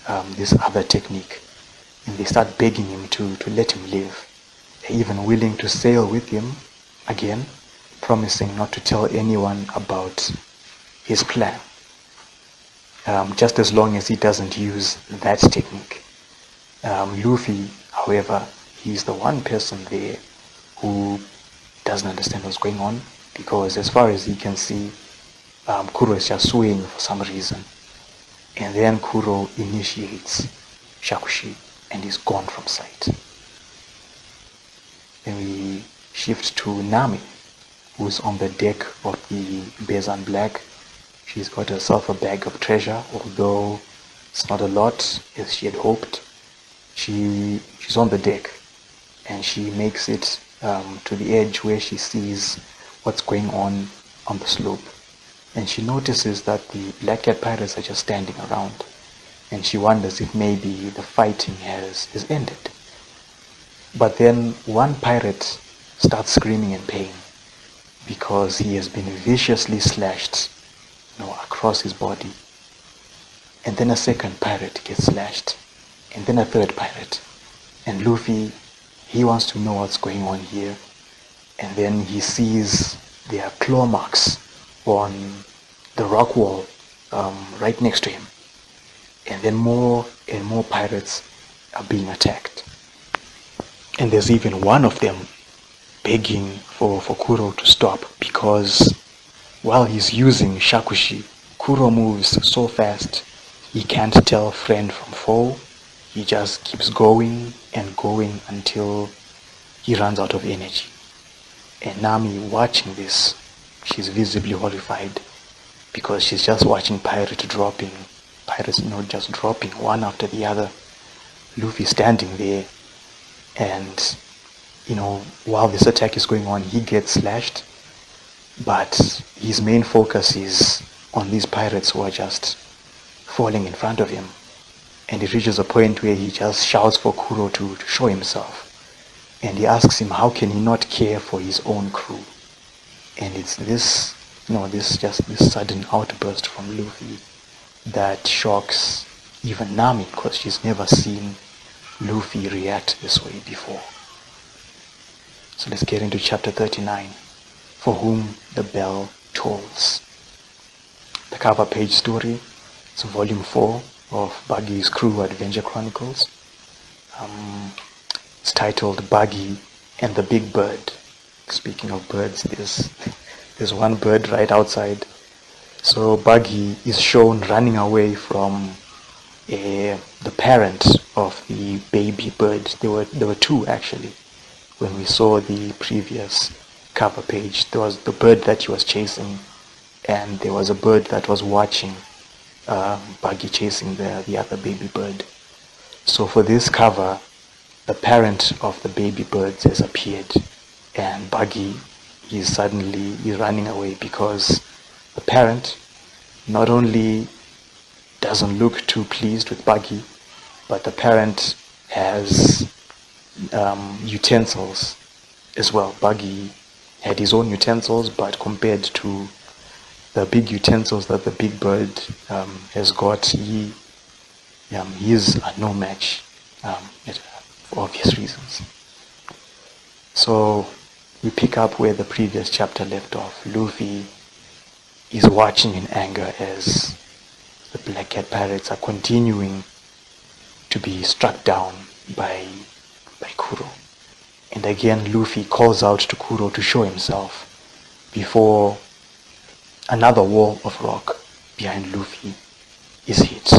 other technique, and they start begging him to let him live. They're even willing to sail with him again, promising not to tell anyone about his plan, just as long as he doesn't use that technique. Luffy, however, he's the one person there who doesn't understand what's going on, because as far as he can see, Kuro is just swaying for some reason. And then Kuro initiates shakushi and is gone from sight. Then we shift to Nami, who's on the deck of the Bezan Black. She's got herself a bag of treasure, although it's not a lot as she had hoped. She's on the deck, and she makes it to the edge where she sees what's going on the slope. And she notices that the Black Cat pirates are just standing around, and she wonders if maybe the fighting has ended. But then one pirate starts screaming in pain because he has been viciously slashed, across his body. And then a second pirate gets slashed, and then a third pirate. And Luffy, he wants to know what's going on here. And then he sees there are claw marks on the rock wall right next to him. And then more and more pirates are being attacked. And there's even one of them begging for Kuro to stop, because while he's using shakushi, Kuro moves so fast he can't tell friend from foe. He just keeps going and going until he runs out of energy. And Nami, watching this, she's visibly horrified, because she's just watching pirates just dropping one after the other. Luffy standing there, and while this attack is going on, he gets slashed, but his main focus is on these pirates who are just falling in front of him. And it reaches a point where he just shouts for Kuro to show himself. And he asks him how can he not care for his own crew. And it's this sudden outburst from Luffy that shocks even Nami, because she's never seen Luffy react this way before. So let's get into chapter 39, For Whom the Bell Tolls. The cover page story, it's volume 4 of Buggy's Crew Adventure Chronicles. It's titled Buggy and the Big Bird. Speaking of birds, there's one bird right outside. So Buggy is shown running away from the parent of the baby bird. There were two actually. When we saw the previous cover page, there was the bird that he was chasing, and there was a bird that was watching Buggy chasing the other baby bird. So for this cover, the parent of the baby birds has appeared, and Buggy is running away because the parent not only doesn't look too pleased with Buggy, but the parent has utensils as well. Buggy had his own utensils, but compared to the big utensils that the big bird has got, he is no match for obvious reasons. So we pick up where the previous chapter left off. Luffy is watching in anger as the Black Cat pirates are continuing to be struck down by Kuro. And again Luffy calls out to Kuro to show himself before another wall of rock behind Luffy is hit,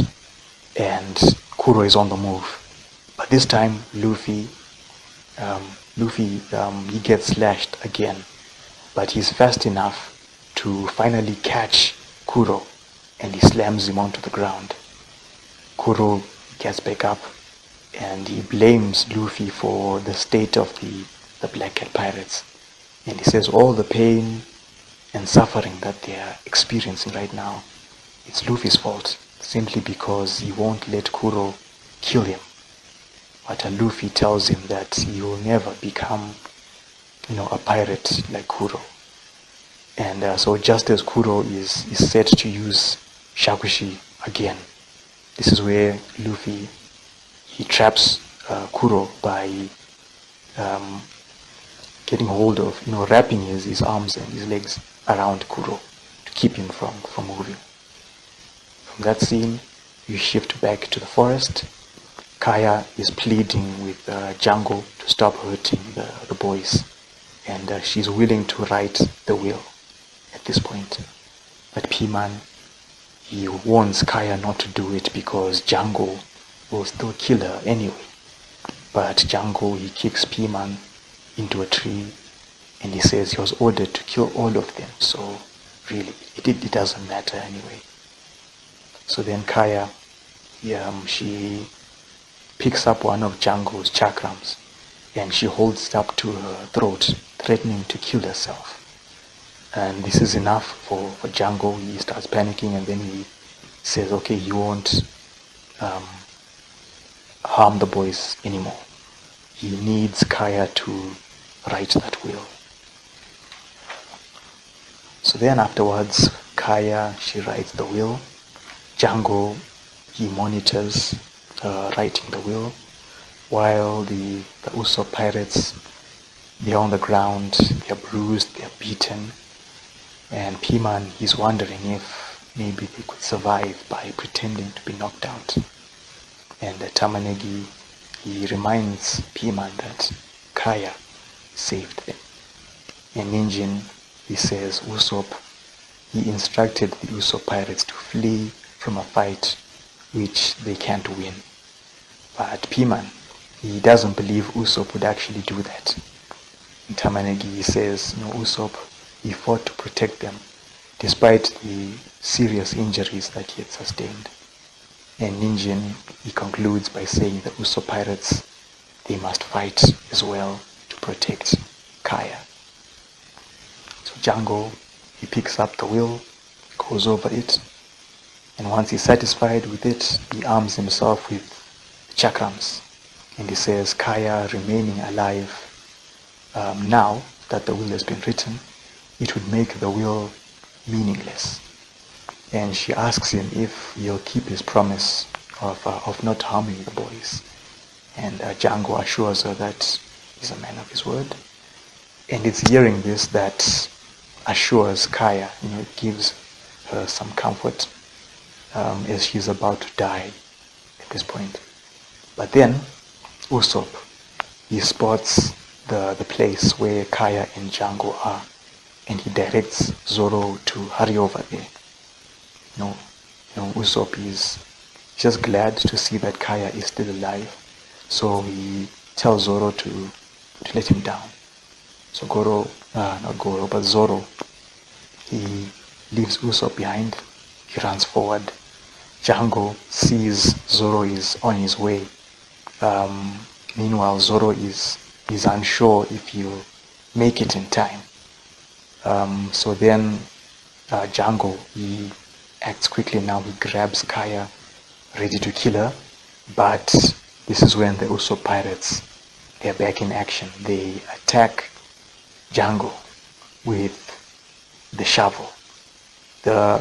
and Kuro is on the move. But this time, Luffy he gets slashed again, but he's fast enough to finally catch Kuro, and he slams him onto the ground. Kuro gets back up, and he blames Luffy for the state of the Black Cat Pirates, and he says all the pain and suffering that they are experiencing right now, it's Luffy's fault, simply because he won't let Kuro kill him. But Luffy tells him that he will never become, a pirate like Kuro. And so just as Kuro is set to use Shakushi again, this is where Luffy, he traps Kuro by getting hold of, wrapping his arms and his legs around Kuro to keep him from moving. From that scene, you shift back to the forest. Kaya is pleading with Django to stop hurting the boys, and she's willing to right the will at this point. But P-Man, he warns Kaya not to do it because Django will still kill her anyway. But Django, he kicks P-Man into a tree, and he says he was ordered to kill all of them, so really it doesn't matter anyway. So then Kaya, she picks up one of Django's chakrams, and she holds it up to her throat, threatening to kill herself. And this is enough for Django. He starts panicking, and then he says, okay, he won't harm the boys anymore. He needs Kaya to right that will. So then afterwards, Kaya, she writes the will. Django, he monitors writing the will, while the Usopp pirates, they're on the ground, they're bruised, they're beaten, and P-Man, he's wondering if maybe they could survive by pretending to be knocked out. And Tamanegi, he reminds P-Man that Kaya saved them. And Ninjin, he says Usopp, he instructed the Usopp pirates to flee from a fight which they can't win. But P-Man, he doesn't believe Usopp would actually do that. And Tamanegi, he says, Usopp, he fought to protect them despite the serious injuries that he had sustained. And Ninjin, he concludes by saying the Usopp pirates, they must fight as well to protect Kaya. So Django, he picks up the will, goes over it, and once he's satisfied with it, he arms himself with the chakrams, and he says, Kaya remaining alive, now that the will has been written, it would make the will meaningless. And she asks him if he'll keep his promise of not harming the boys. And Django assures her that he's a man of his word. And it's hearing this that assures Kaya, it gives her some comfort as she's about to die at this point. But then Usopp, he spots the place where Kaya and Django are, and he directs Zoro to hurry over there. Usopp is just glad to see that Kaya is still alive, so he tells Zoro to let him down. So Zoro, he leaves Usopp behind, he runs forward. Django sees Zoro is on his way. Meanwhile, Zoro is unsure if he'll make it in time. So then Django, he acts quickly now. He grabs Kaya, ready to kill her. But this is when the Usopp pirates, they're back in action. They attack Django with the shovel.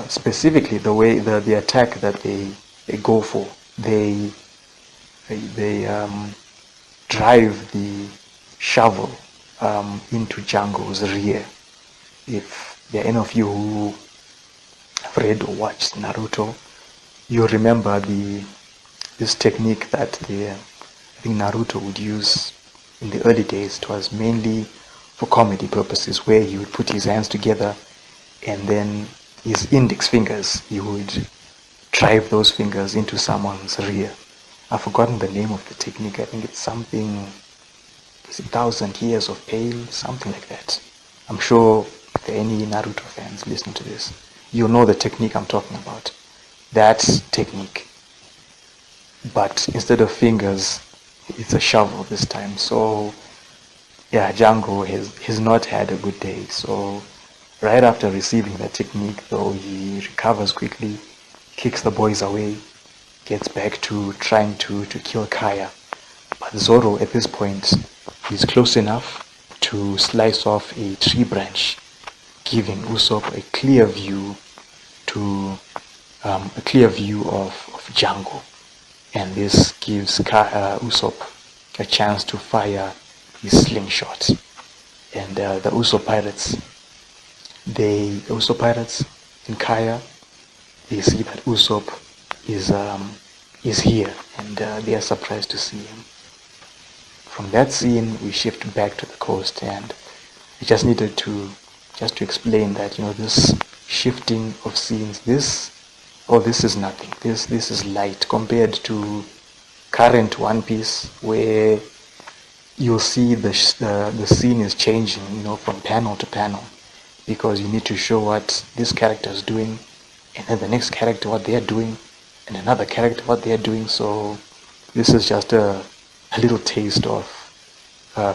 Specifically, the way the attack that they go for, they drive the shovel into Django's rear. If there are any of you who have read or watched Naruto, you remember this technique that I think Naruto would use in the early days. It was mainly for comedy purposes, where he would put his hands together and then his index fingers, he would drive those fingers into someone's rear I've forgotten the name of the technique. I think it's something, is it 1,000 years of pale, something like that. I'm sure if there are any Naruto fans listening to this, you'll know the technique I'm talking about. That technique. But instead of fingers, it's a shovel this time. So yeah, Django has not had a good day. So right after receiving that technique, though, he recovers quickly, kicks the boys away, gets back to trying to kill Kaya. But Zoro at this point is close enough to slice off a tree branch, giving Usopp a clear view of Django. And this gives Usopp a chance to fire his slingshot. And the Usopp pirates in Kaya, they see that Usopp is here, and they are surprised to see him. From that scene, we shift back to the coast, and I just needed to explain that, this shifting of scenes, this is nothing. This is light compared to current One Piece, where you'll see the scene is changing, from panel to panel, because you need to show what this character is doing, and then the next character what they are doing, and another character what they are doing. So this is just a little taste of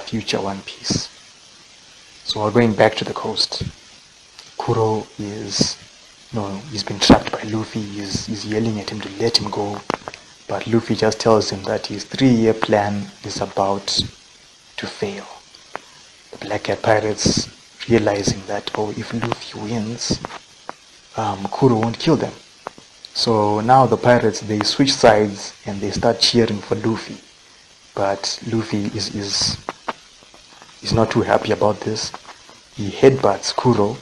future One Piece. So we're going back to the coast. Kuro is, he's been trapped by Luffy. He's yelling at him to let him go, but Luffy just tells him that his 3-year plan is about to fail. The Black Cat Pirates, realizing that, if Luffy wins, Kuro won't kill them. So now the pirates, they switch sides and they start cheering for Luffy. But Luffy is not too happy about this. He headbutts Kuro,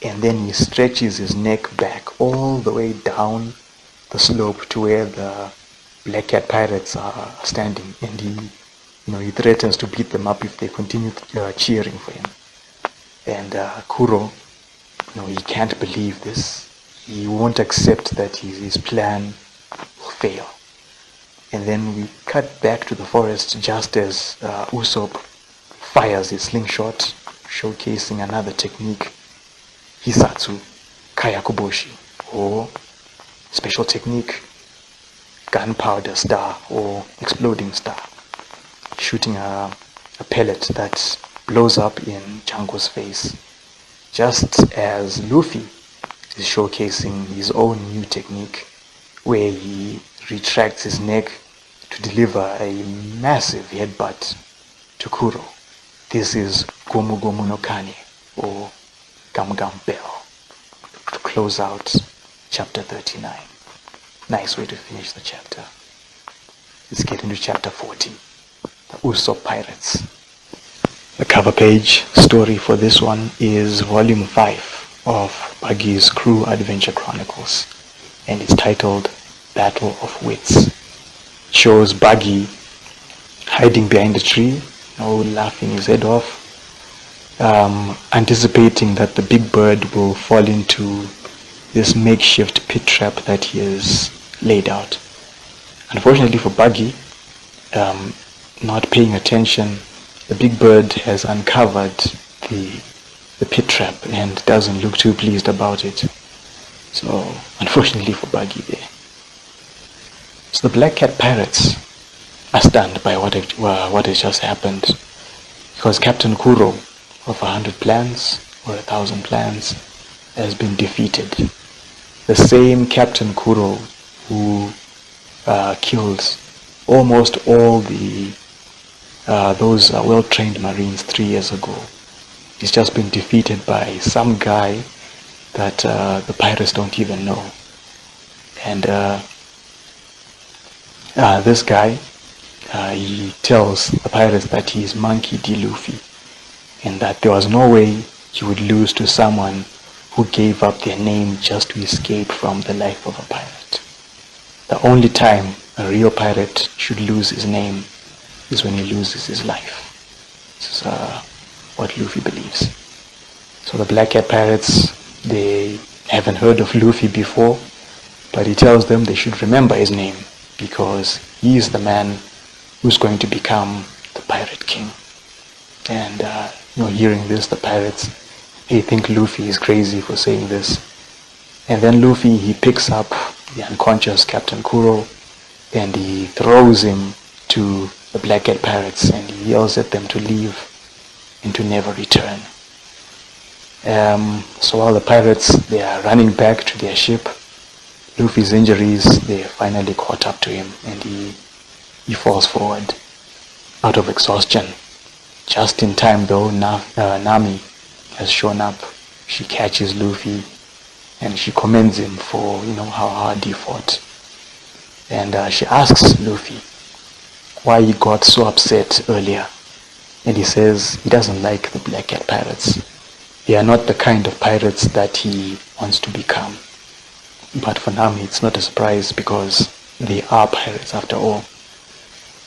and then he stretches his neck back all the way down the slope to where the Black Cat Pirates are standing, and he threatens to beat them up if they continue cheering for him. And Kuro, he can't believe this. He won't accept that his plan will fail. And then we cut back to the forest just as Usopp fires his slingshot, showcasing another technique, Hisatsu Kayakuboshi, or special technique, gunpowder star or exploding star, shooting a pellet that blows up in Django's face, just as Luffy is showcasing his own new technique where he retracts his neck to deliver a massive headbutt to Kuro. This is Gomu Gomu no Kane, or Gum Gum Bell, to close out chapter 39. Nice way to finish the chapter. Let's get into chapter 40, the Usopp Pirates. The cover page story for this one is volume 5 of Buggy's Crew Adventure Chronicles, and it's titled Battle of Wits. It shows Buggy hiding behind a tree, laughing his head off, anticipating that the big bird will fall into this makeshift pit trap that he has laid out. Unfortunately for Buggy, not paying attention, the big bird has uncovered the pit trap and doesn't look too pleased about it. So unfortunately for Buggy there. So the Black Cat Pirates are stunned by what has just happened, because Captain Kuro of 100 plans or 1,000 plans has been defeated. The same Captain Kuro who killed almost all those well-trained Marines 3 years ago. He's just been defeated by some guy that the pirates don't even know. And this guy, he tells the pirates that he is Monkey D. Luffy, and that there was no way he would lose to someone who gave up their name just to escape from the life of a pirate. The only time a real pirate should lose his name is when he loses his life. This is what Luffy believes. So the Black Cat Pirates, they haven't heard of Luffy before, but he tells them they should remember his name, because he is the man who's going to become the Pirate King. And hearing this, the pirates, they think Luffy is crazy for saying this. And then Luffy, he picks up the unconscious Captain Kuro and he throws him to the Black Cat Pirates and he yells at them to leave and to never return. So while the pirates, they are running back to their ship, Luffy's injuries, they finally caught up to him and he falls forward out of exhaustion. Just in time though, Nami has shown up. She catches Luffy and she commends him for how hard he fought. And she asks Luffy why he got so upset earlier. And he says he doesn't like the Black Cat Pirates. They are not the kind of pirates that he wants to become. But for Nami, it's not a surprise because they are pirates after all.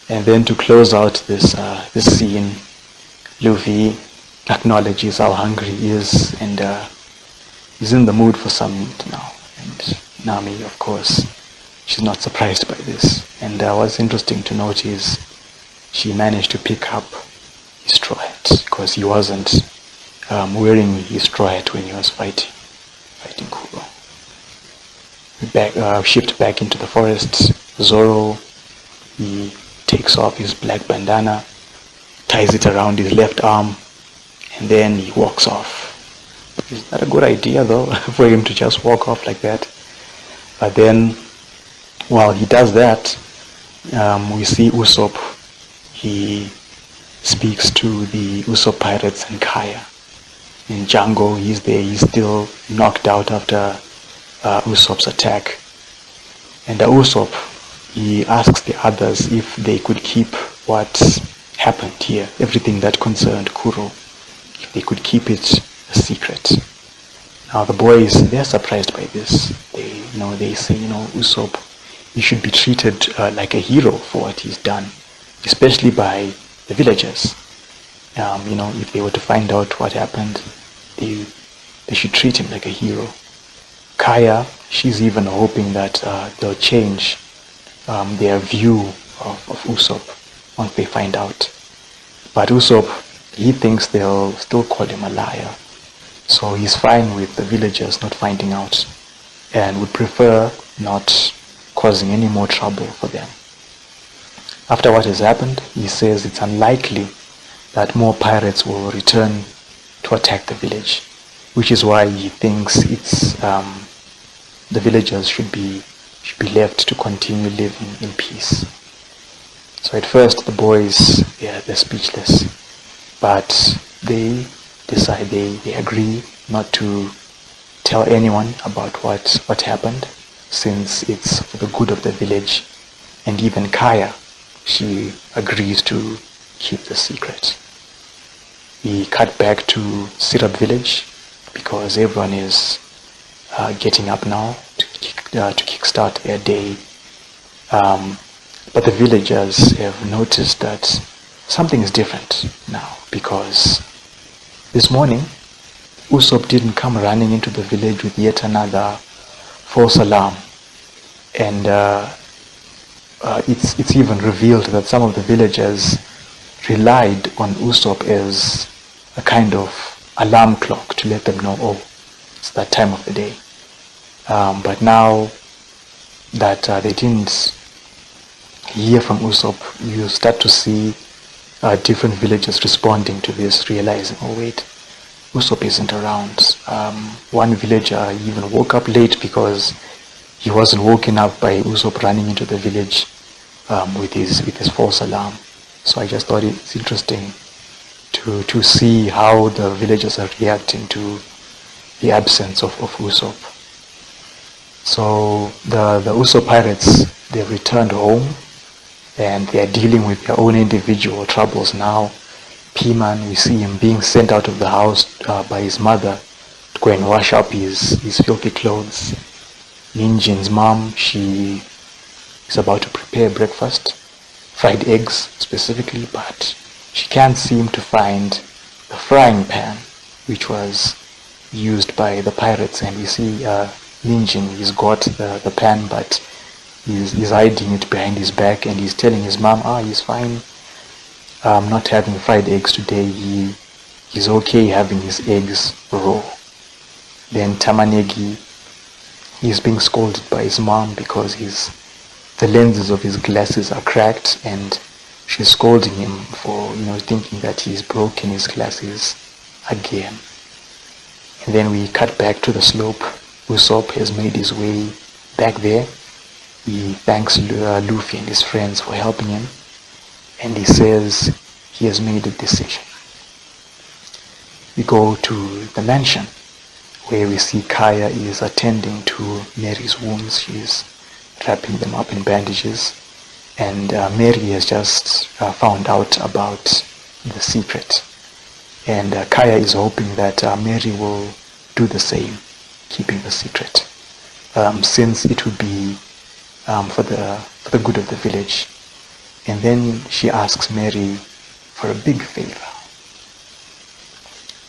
And then to close out this scene, Luffy acknowledges how hungry he is and he's in the mood for some meat now. And Nami, of course, she's not surprised by this. And what's interesting to note is she managed to pick up his straw hat because he wasn't wearing his straw hat when he was fighting Kuro. Shipped back into the forest, Zoro, he takes off his black bandana, ties it around his left arm, and then he walks off. It's not a good idea though for him to just walk off like that. But then while he does that, we see Usopp. He speaks to the Usopp pirates and Kaya. In Django, he's there, he's still knocked out after Usopp's attack. And Usopp, he asks the others if they could keep what happened here, everything that concerned Kuro, if they could keep it a secret. Now the boys, they're surprised by this. They say, Usopp, he should be treated like a hero for what he's done, especially by the villagers. If they were to find out what happened, they should treat him like a hero. Kaya, she's even hoping that they'll change their view of Usopp once they find out. But Usopp, he thinks they'll still call him a liar. So he's fine with the villagers not finding out and would prefer not causing any more trouble for them. After what has happened, he says it's unlikely that more pirates will return to attack the village, which is why he thinks it's the villagers should be left to continue living in peace. So at first the boys, they're speechless, but they decide, they agree not to tell anyone about what happened, since it's for the good of the village. And even Kaya, she agrees to keep the secret. We cut back to Syrup Village because everyone is getting up now to kickstart their day. But the villagers have noticed that something is different now, because this morning Usopp didn't come running into the village with yet another false alarm. And it's even revealed that some of the villagers relied on Usopp as a kind of alarm clock to let them know, it's that time of the day. But now that they didn't hear from Usopp, you start to see different villagers responding to this, realizing, Usopp isn't around. One villager even woke up late because he wasn't woken up by Usopp running into the village with his false alarm. So I just thought it's interesting to see how the villagers are reacting to the absence of Usopp. So the Usopp pirates, they've returned home and they are dealing with their own individual troubles now. P-Man, we see him being sent out of the house by his mother to go and wash up his filthy clothes. Ninjin's mom, she is about to prepare breakfast, fried eggs specifically, but she can't seem to find the frying pan which was used by the pirates. And we see Ninjin, he's got the pan, but he's hiding it behind his back, and he's telling his mom, he's fine, not having fried eggs today, he's okay having his eggs raw. Then Tamanegi is being scolded by his mom because the lenses of his glasses are cracked, and she's scolding him for thinking that he's broken his glasses again. And then we cut back to the slope. Usopp has made his way back there. He thanks Luffy and his friends for helping him, and he says he has made a decision. We go to the mansion, where we see Kaya is attending to Mary's wounds. She's wrapping them up in bandages, and Mary has just found out about the secret, and Kaya is hoping that Mary will do the same, keeping the secret, since it would be for the good of the village. And then she asks Mary for a big favor.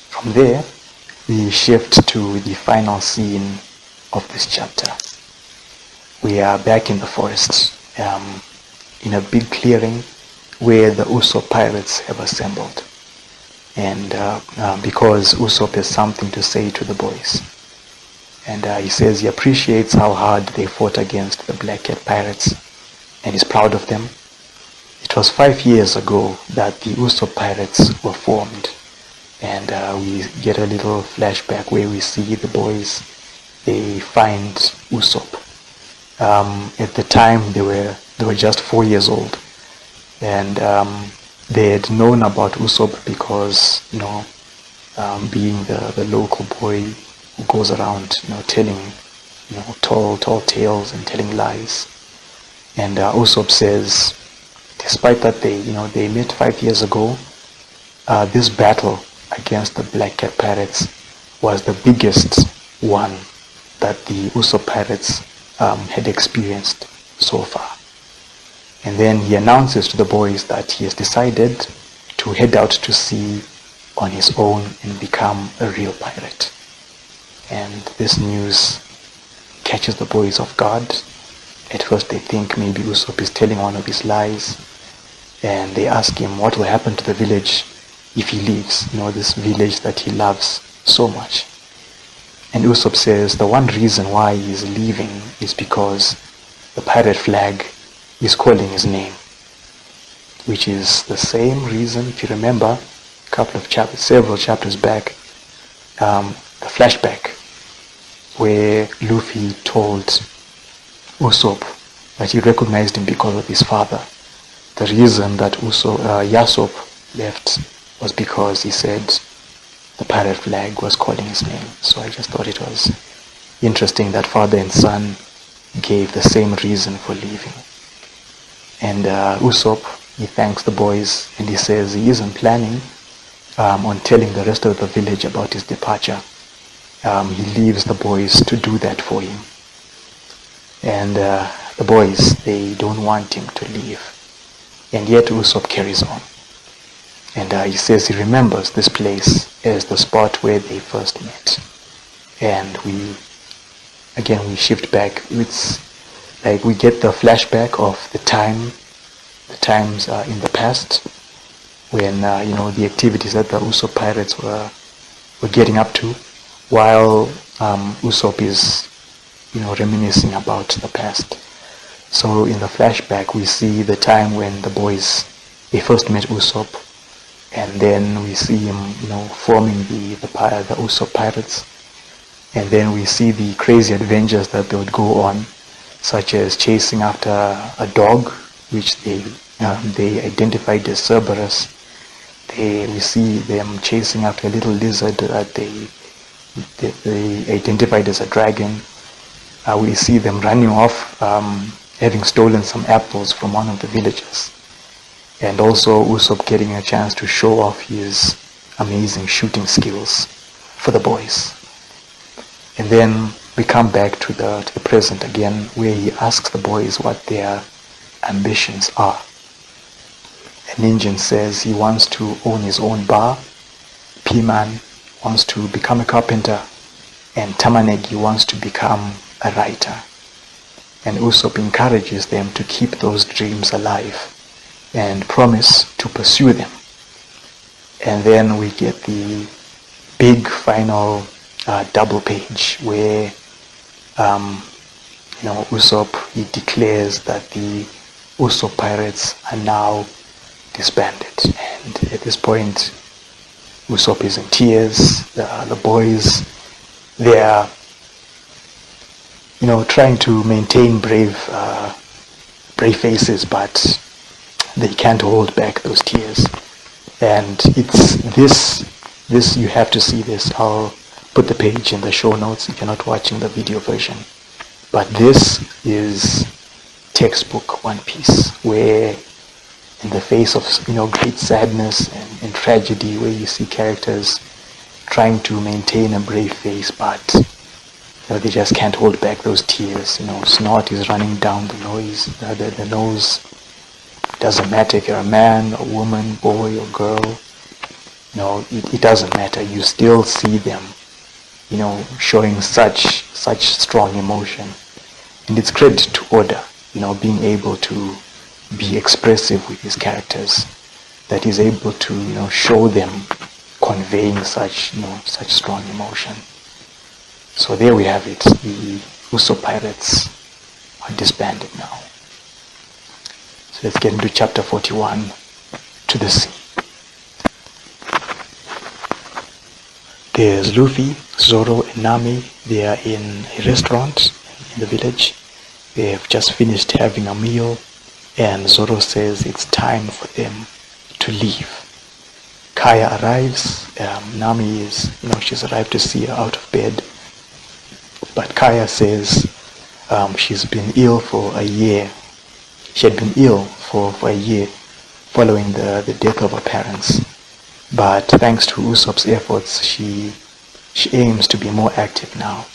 From there, we shift to the final scene of this chapter. We are back in the forest, in a big clearing where the Usopp pirates have assembled. And because Usopp has something to say to the boys. And he says he appreciates how hard they fought against the Black Cat pirates, and is proud of them. It was 5 years ago that the Usopp pirates were formed, and we get a little flashback where we see the boys, they find Usopp. At the time they were just 4 years old, and they had known about Usopp because being the local boy who goes around telling tall tales and telling lies. And Usopp says, despite that they met 5 years ago, this battle against the Black Cat pirates was the biggest one that the Usopp pirates had experienced so far. And then he announces to the boys that he has decided to head out to sea on his own and become a real pirate. And this news catches the boys off guard. At first they think maybe Usopp is telling one of his lies, and they ask him what will happen to the village if he leaves, this village that he loves so much. And Usopp says the one reason why he is leaving is because the pirate flag is calling his name, which is the same reason, if you remember, several chapters back, the flashback where Luffy told Usopp that he recognized him because of his father. The reason that Yasopp left was because he said the pirate flag was calling his name. So I just thought it was interesting that father and son gave the same reason for leaving. And Usopp, he thanks the boys, and he says he isn't planning on telling the rest of the village about his departure. He leaves the boys to do that for him. And the boys, they don't want him to leave. And yet Usopp carries on. And he says he remembers this place as the spot where they first met. And we shift back. It's like we get the flashback of the times in the past when the activities that the Usopp pirates were getting up to, while Usopp is reminiscing about the past. So in the flashback we see the time when the boys, they first met Usopp, and then we see him forming the Usopp pirates, and then we see the crazy adventures that they would go on, such as chasing after a dog which they identified as Cerberus. We see them chasing after a little lizard that they identified as a dragon. We see them running off, having stolen some apples from one of the villagers. And also Usopp getting a chance to show off his amazing shooting skills for the boys. And then we come back to the present again, where he asks the boys what their ambitions are. And Ninjin says he wants to own his own bar, P-Man wants to become a carpenter, and Tamanegi wants to become a writer. and Usopp encourages them to keep those dreams alive and promise to pursue them. And then we get the big final double page where Usopp, he declares that the Usopp pirates are now disbanded, and at this point Usopp is in tears. The boys, they are trying to maintain brave faces, but they can't hold back those tears. And it's this you have to see this. I'll put the page in the show notes if you're not watching the video version. But this is textbook One Piece, where in the face of great sadness and tragedy, where you see characters trying to maintain a brave face, but they just can't hold back those tears. Snot is running down the nose. The nose. Doesn't matter if you're a man, a woman, boy, or girl. It doesn't matter. You still see them, showing such strong emotion. And it's credit to Oda, being able to be expressive with his characters, that he's able to, show them conveying such strong emotion. So there we have it. The Usopp pirates are disbanded now. So let's get into chapter 41, To the Sea. There's Luffy, Zoro, and Nami. They are in a restaurant in the village. They have just finished having a meal, and Zoro says it's time for them to leave. Kaya arrives. Nami is, she's arrived to see her out of bed. But Kaya says she's been ill for a year. She had been ill for a year following the death of her parents. But thanks to Usopp's efforts, she aims to be more active now.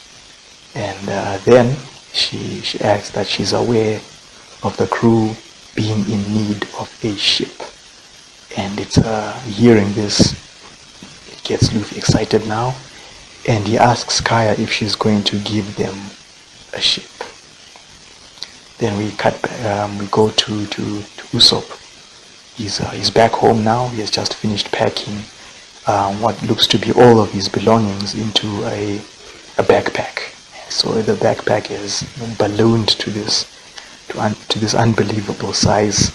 And then she adds that she's aware of the crew being in need of a ship. And it's hearing this, it gets Luffy excited now. And he asks Kaya if she's going to give them a ship. Then we go to Usopp. He's back home now. He has just finished packing what looks to be all of his belongings into a backpack. So the backpack is ballooned to this unbelievable size.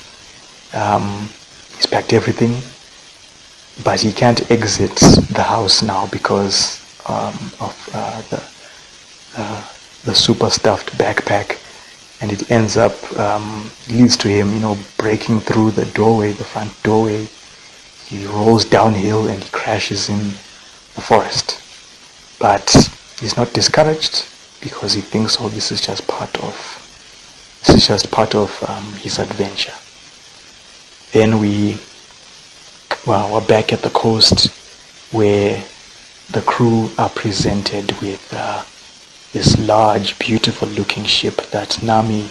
He's packed everything, but he can't exit the house now because of the super stuffed backpack, and it ends up leads to him breaking through the front doorway. He rolls downhill and he crashes in the forest, but he's not discouraged because he thinks this is just part of his adventure. Then we're back at the coast, where the crew are presented with this large, beautiful looking ship that Nami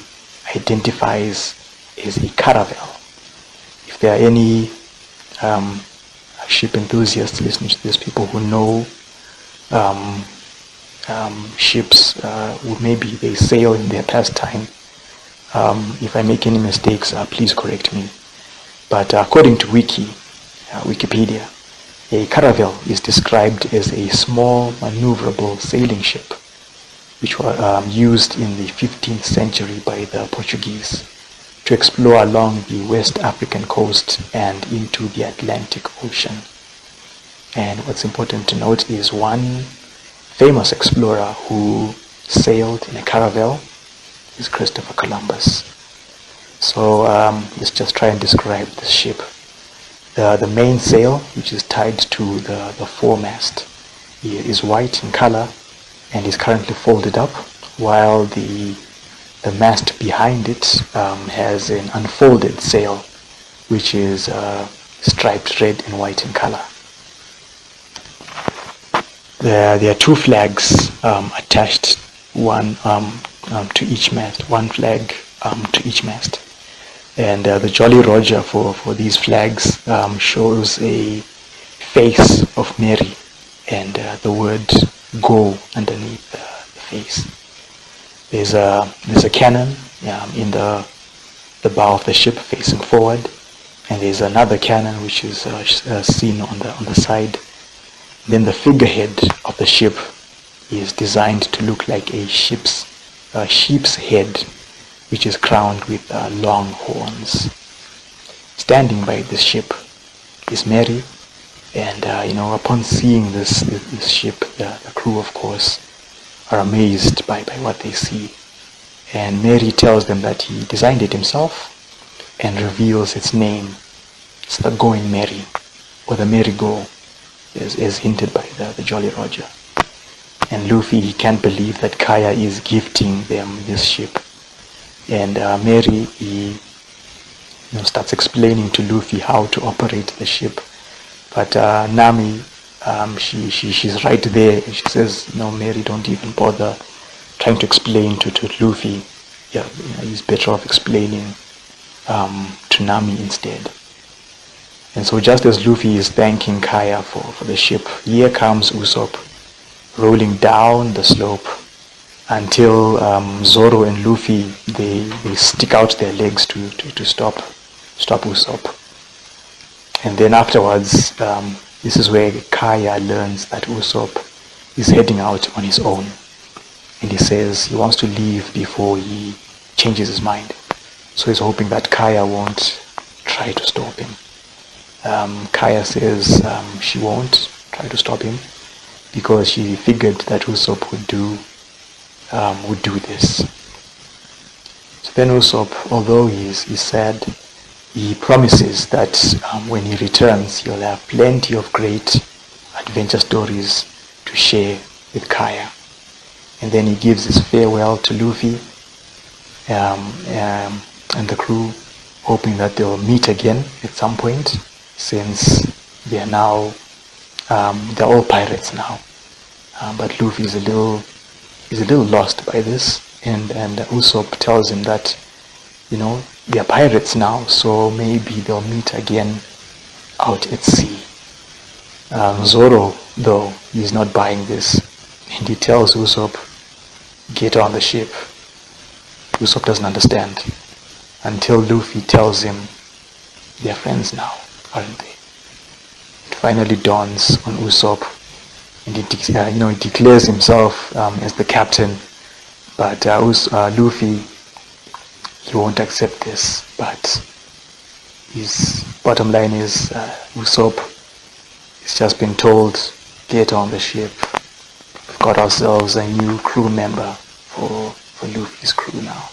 identifies as a Caravel. If there are any ship enthusiasts listening to this, people who know ships, maybe they sail in their pastime. If I make any mistakes, please correct me. But according to Wikipedia, a Caravel is described as a small, maneuverable sailing ship, which were used in the 15th century by the Portuguese to explore along the West African coast and into the Atlantic Ocean. And what's important to note is one famous explorer who sailed in a Caravel is Christopher Columbus. So let's just try and describe this ship. The main sail, which is tied to the foremast, is white in color and is currently folded up, while the mast behind it has an unfolded sail, which is striped red and white in color. There are two flags attached, one to each mast, one flag to each mast. And the Jolly Roger for these flags shows a face of Mary and the word go underneath the face. There's a cannon in the bow of the ship facing forward, and there's another cannon which is seen on the side. Then the figurehead of the ship is designed to look like a sheep's head, which is crowned with long horns. Standing by this ship is Mary, and upon seeing this ship, the crew, of course, are amazed by what they see. And Mary tells them that he designed it himself and reveals its name. It's the Going Merry, or the Merry-Go, as hinted by the Jolly Roger. And Luffy, he can't believe that Kaya is gifting them this ship. And Mary, he starts explaining to Luffy how to operate the ship. But Nami, she's right there, and she says, "No, Mary, don't even bother trying to explain to Luffy. Yeah, he's better off explaining to Nami instead." And so just as Luffy is thanking Kaya for the ship, here comes Usopp rolling down the slope until Zoro and Luffy, they stick out their legs to stop Usopp. And then afterwards, this is where Kaya learns that Usopp is heading out on his own. And he says he wants to leave before he changes his mind. So he's hoping that Kaya won't try to stop him. Kaya says she won't try to stop him because she figured that Usopp would do this. So then Usopp, although he's sad, he promises that when he returns, he'll have plenty of great adventure stories to share with Kaya. And then he gives his farewell to Luffy and the crew, hoping that they'll meet again at some point, since they're now they're all pirates now. But Luffy is a little lost by this, and Usopp tells him that they're pirates now, so maybe they'll meet again out at sea. Zoro, though, he's not buying this, and he tells Usopp, "Get on the ship." Usopp doesn't understand until Luffy tells him they're friends now, aren't they? It finally dawns on Usopp, and he declares himself as the captain. But Luffy, he won't accept this. But his bottom line is Usopp has just been told, "Get on the ship. We've got ourselves a new crew member for Luffy's crew now."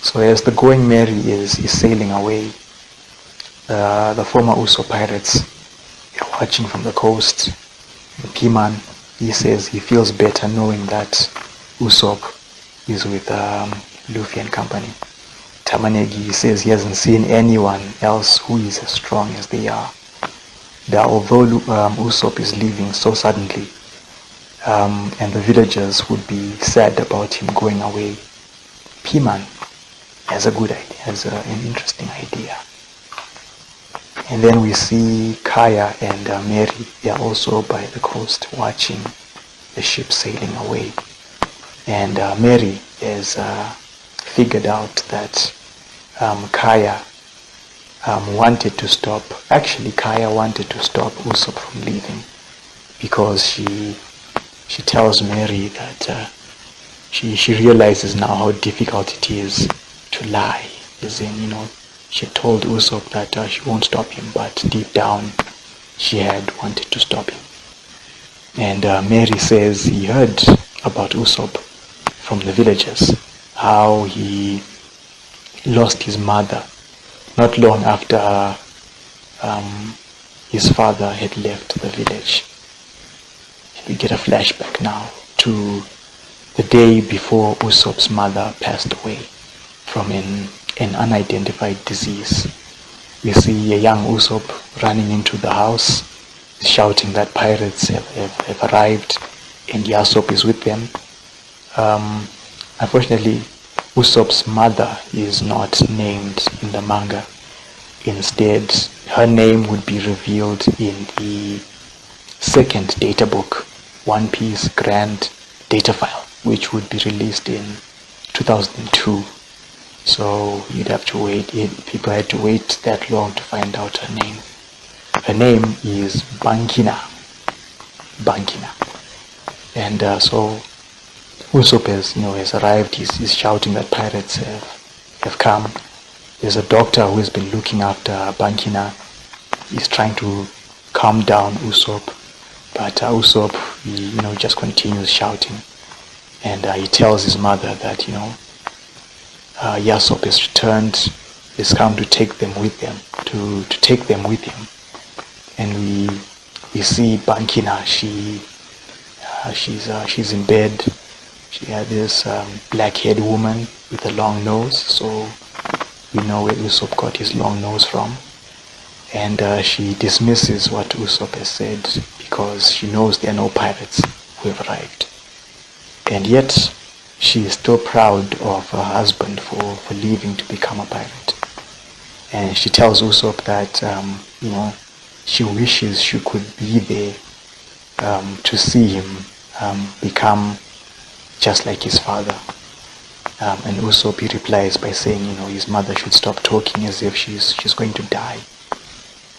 So as the Going Merry is sailing away, the former Usopp pirates are watching from the coast. Piman, he says he feels better knowing that Usopp is with Luffy and company. Tamanegi says he hasn't seen anyone else who is as strong as they are. That although Usopp is leaving so suddenly, and the villagers would be sad about him going away, Piman has a good idea, has an interesting idea. And then we see Kaya and Mary, they are also by the coast watching the ship sailing away. And Mary has figured out that Kaya wanted to stop, actually Kaya wanted to stop Usopp from leaving, because she tells Mary that she realizes now how difficult it is to lie, as in, she had told Usopp that she won't stop him, but deep down she had wanted to stop him. And Mary says he heard about Usopp from the villagers, how he lost his mother not long after his father had left the village. We get a flashback now to the day before Usopp's mother passed away from an unidentified disease. We see a young Usopp running into the house, shouting that pirates have arrived and Usopp is with them. Unfortunately, Usopp's mother is not named in the manga. Instead, her name would be revealed in the second data book, One Piece Grand Data File. which would be released in 2002. So you'd have to wait. People had to wait that long to find out her name. Her name is Bankina. And so Usopp has arrived. He's shouting that pirates have come. There's a doctor who has been looking after Bankina. He's trying to calm down Usopp, but Usopp just continues shouting, and he tells his mother that Usopp has returned. He's come to take them with him. And we see Bankina. She's in bed. She had this black-haired woman with a long nose, so we know where Usopp got his long nose from. And she dismisses what Usopp has said because she knows there are no pirates who have arrived. And yet she is still proud of her husband for leaving to become a pirate. And she tells Usopp that she wishes she could be there to see him become just like his father. And Usopp replies by saying his mother should stop talking as if she's going to die.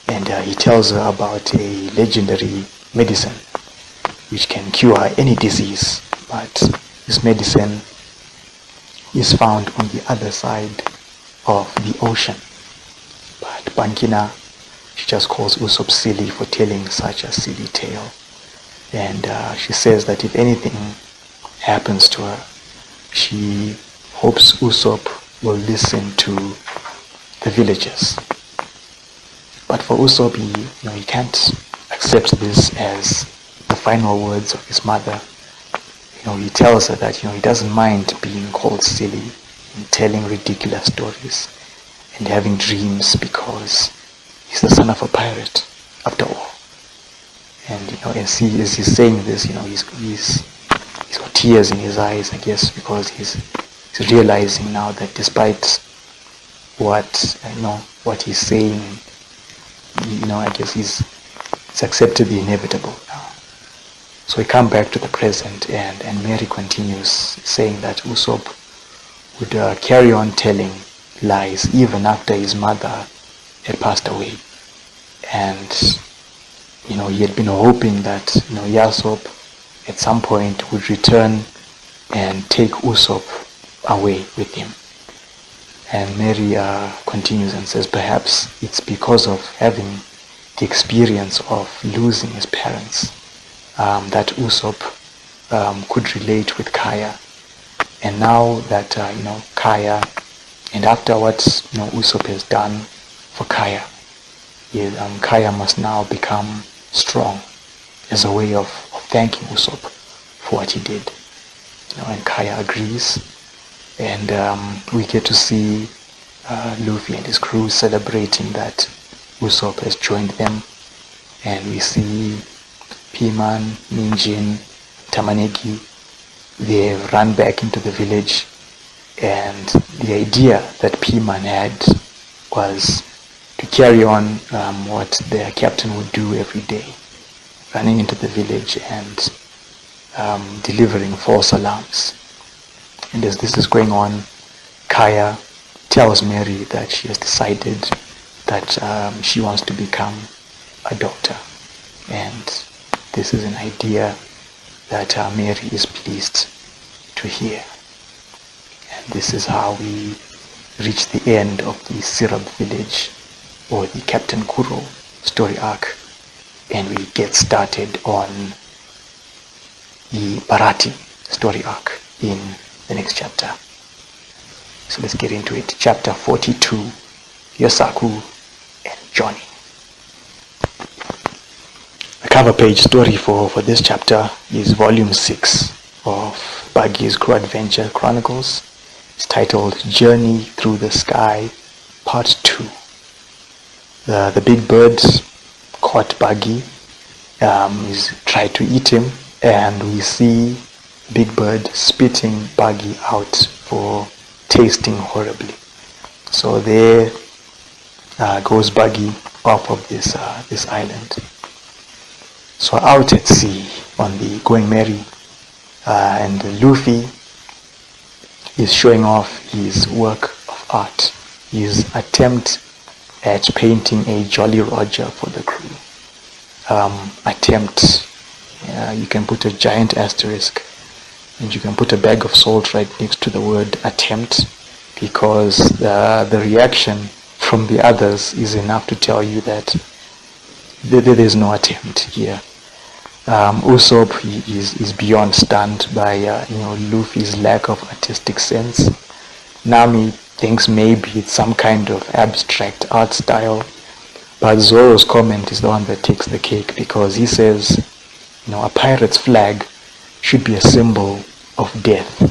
And he tells her about a legendary medicine which can cure any disease, but this medicine is found on the other side of the ocean. But Bankina, she just calls Usopp silly for telling such a silly tale. And she says that if anything happens to her, she hopes Usopp will listen to the villagers. But for Usopp, he can't accept this as the final words of his mother. He tells her that he doesn't mind being called silly and telling ridiculous stories and having dreams because he's the son of a pirate after all. And as he's saying this, he's got tears in his eyes, I guess, because he's realizing now that despite what he's saying, I guess he's accepted the inevitable now. So we come back to the present, and Mary continues saying that Usopp would carry on telling lies even after his mother had passed away. And he had been hoping that Usopp at some point would return and take Usopp away with him. And Mary continues and says perhaps it's because of having the experience of losing his parents that Usopp could relate with Kaya. And now that Kaya, and after what Usopp has done for Kaya, Kaya must now become strong as a way of thanking Usopp for what he did. And Kaya agrees, and we get to see Luffy and his crew celebrating that Usopp has joined them, and we see Piman, Minjin, Tamanegi. They run back into the village, and the idea that Piman had was to carry on what their captain would do every day, running into the village and delivering false alarms. And as this is going on, Kaya tells Mary that she has decided that she wants to become a doctor, and this is an idea that Mary is pleased to hear. And this is how we reach the end of the Syrup Village, or the Captain Kuro story arc, and we get started on the Baratie story arc in the next chapter. So let's get into it. Chapter 42, Yosaku and Johnny. The cover page story for this chapter is volume 6 of Buggy's Crew Adventure Chronicles. It's titled Journey Through the Sky Part 2. The big bird caught Buggy, he's tried to eat him, and we see Big Bird spitting Buggy out for tasting horribly. So there goes Buggy off of this island. So out at sea on the Going Merry, and Luffy is showing off his work of art, his attempt at painting a Jolly Roger for the crew. Attempt, you can put a giant asterisk, and you can put a bag of salt right next to the word attempt, because the reaction from the others is enough to tell you that there is no attempt here. Usopp is beyond stunned by Luffy's lack of artistic sense. Nami thinks maybe it's some kind of abstract art style, but Zoro's comment is the one that takes the cake, because he says, a pirate's flag should be a symbol of death.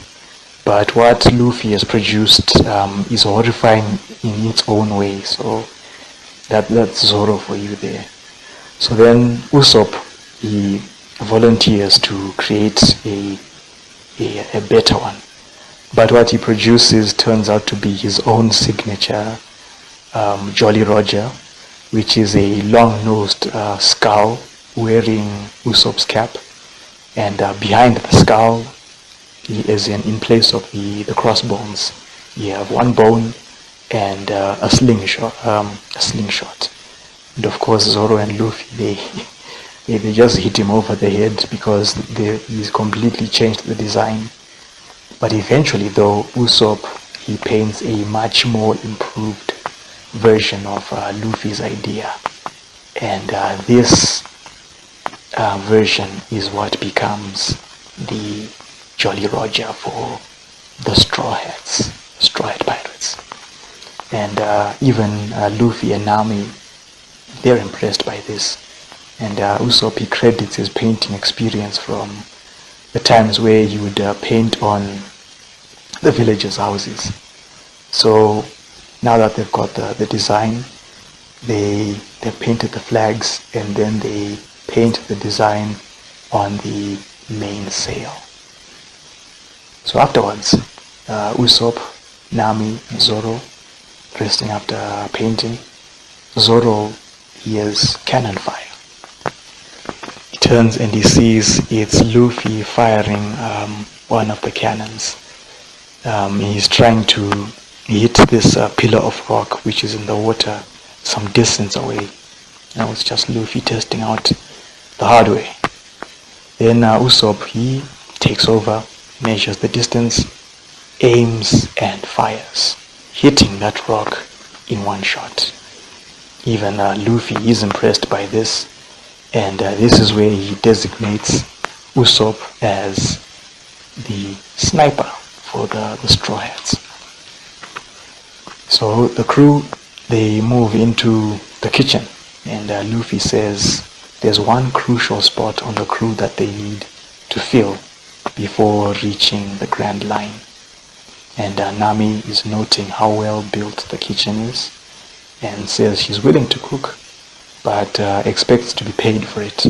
But what Luffy has produced is horrifying in its own way. So that's Zoro for you there. So then Usopp, he volunteers to create a better one. But what he produces turns out to be his own signature Jolly Roger, which is a long-nosed skull wearing Usopp's cap. And behind the skull, as in place of the crossbones, you have one bone and a slingshot. And of course, Zoro and Luffy, they just hit him over the head because he's completely changed the design. But eventually, though, Usopp, he paints a much more improved version of Luffy's idea, and this version is what becomes the Jolly Roger for the Straw Hat Pirates. And even Luffy and Nami, they're impressed by this. And Usopp, he credits his painting experience from the times where he would paint on the villagers' houses. So now that they've got the design, they've painted the flags, and then they paint the design on the mainsail. So afterwards, Usopp, Nami, and Zoro resting after painting. Zoro hears cannon fire. He turns and he sees it's Luffy firing one of the cannons. He's trying to hit this pillar of rock which is in the water some distance away. Now it's just Luffy testing out the hard way. Then Usopp, he takes over, measures the distance, aims and fires, hitting that rock in one shot. Even Luffy is impressed by this, and this is where he designates Usopp as the sniper for the Straw Hats. So the crew, they move into the kitchen, and Luffy says there's one crucial spot on the crew that they need to fill before reaching the Grand Line. And Nami is noting how well built the kitchen is, and says she's willing to cook, but expects to be paid for it.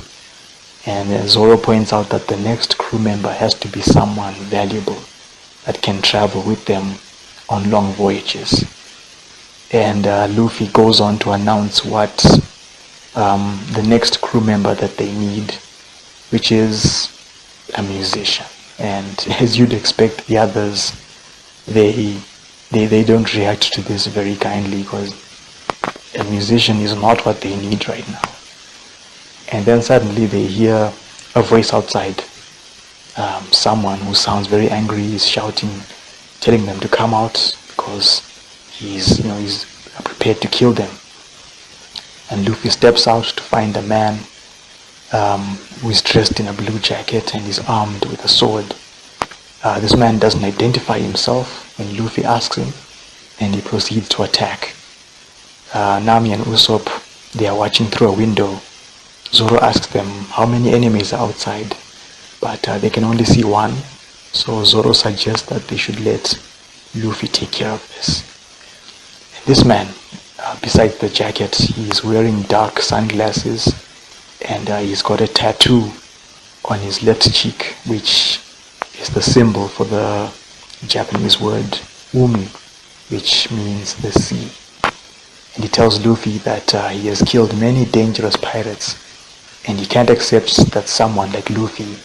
And Zoro points out that the next crew member has to be someone valuable that can travel with them on long voyages. And Luffy goes on to announce what the next crew member that they need, which is a musician. And as you'd expect, the others, they don't react to this very kindly, because a musician is not what they need right now. And then suddenly they hear a voice outside. Someone who sounds very angry is shouting, telling them to come out because he's prepared to kill them. And Luffy steps out to find a man who is dressed in a blue jacket and is armed with a sword. This man doesn't identify himself when Luffy asks him, and he proceeds to attack. Nami and Usopp, they are watching through a window. Zoro asks them how many enemies are outside, but they can only see one. So Zoro suggests that they should let Luffy take care of this. And this man, besides the jacket, he is wearing dark sunglasses, and he's got a tattoo on his left cheek, which is the symbol for the Japanese word umi, which means the sea. And he tells Luffy that he has killed many dangerous pirates, and he can't accept that someone like Luffy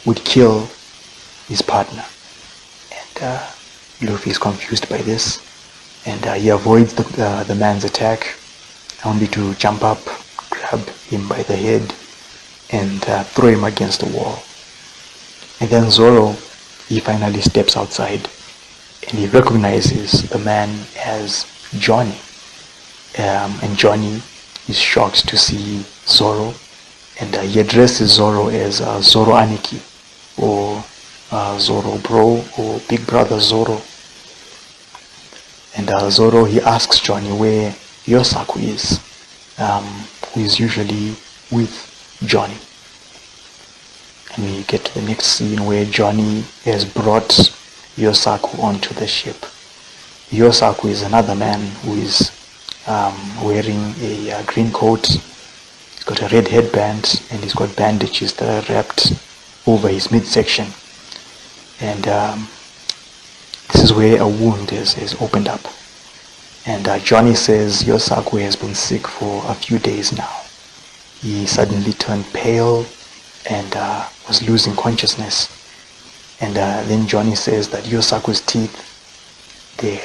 would kill his partner. And Luffy is confused by this, and he avoids the man's attack, only to jump up, grab him by the head, and throw him against the wall. And then Zoro, he finally steps outside, and he recognizes the man as Johnny. And Johnny is shocked to see Zoro, and he addresses Zoro as Zoro Aniki, or Zoro Bro, or Big Brother Zoro. And Zoro, he asks Johnny where Yosaku is, who is usually with Johnny. And we get to the next scene where Johnny has brought Yosaku onto the ship. Yosaku is another man who is wearing a green coat. He's got a red headband, and he's got bandages that are wrapped over his midsection. And this is where a wound is opened up. And Johnny says Yosaku has been sick for a few days now. He suddenly turned pale and was losing consciousness. And then Johnny says that Yosaku's teeth, they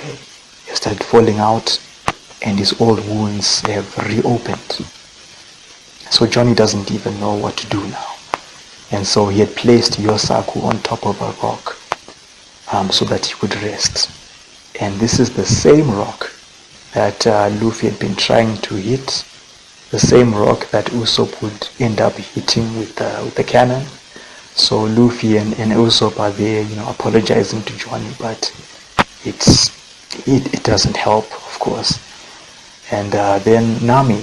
started falling out, and his old wounds have reopened. So Johnny doesn't even know what to do now. And so he had placed Yosaku on top of a rock so that he would rest. And this is the same rock that Luffy had been trying to hit, the same rock that Usopp would end up hitting with the cannon. So Luffy and Usopp are there, apologizing to Johnny, but it doesn't help, of course. And then Nami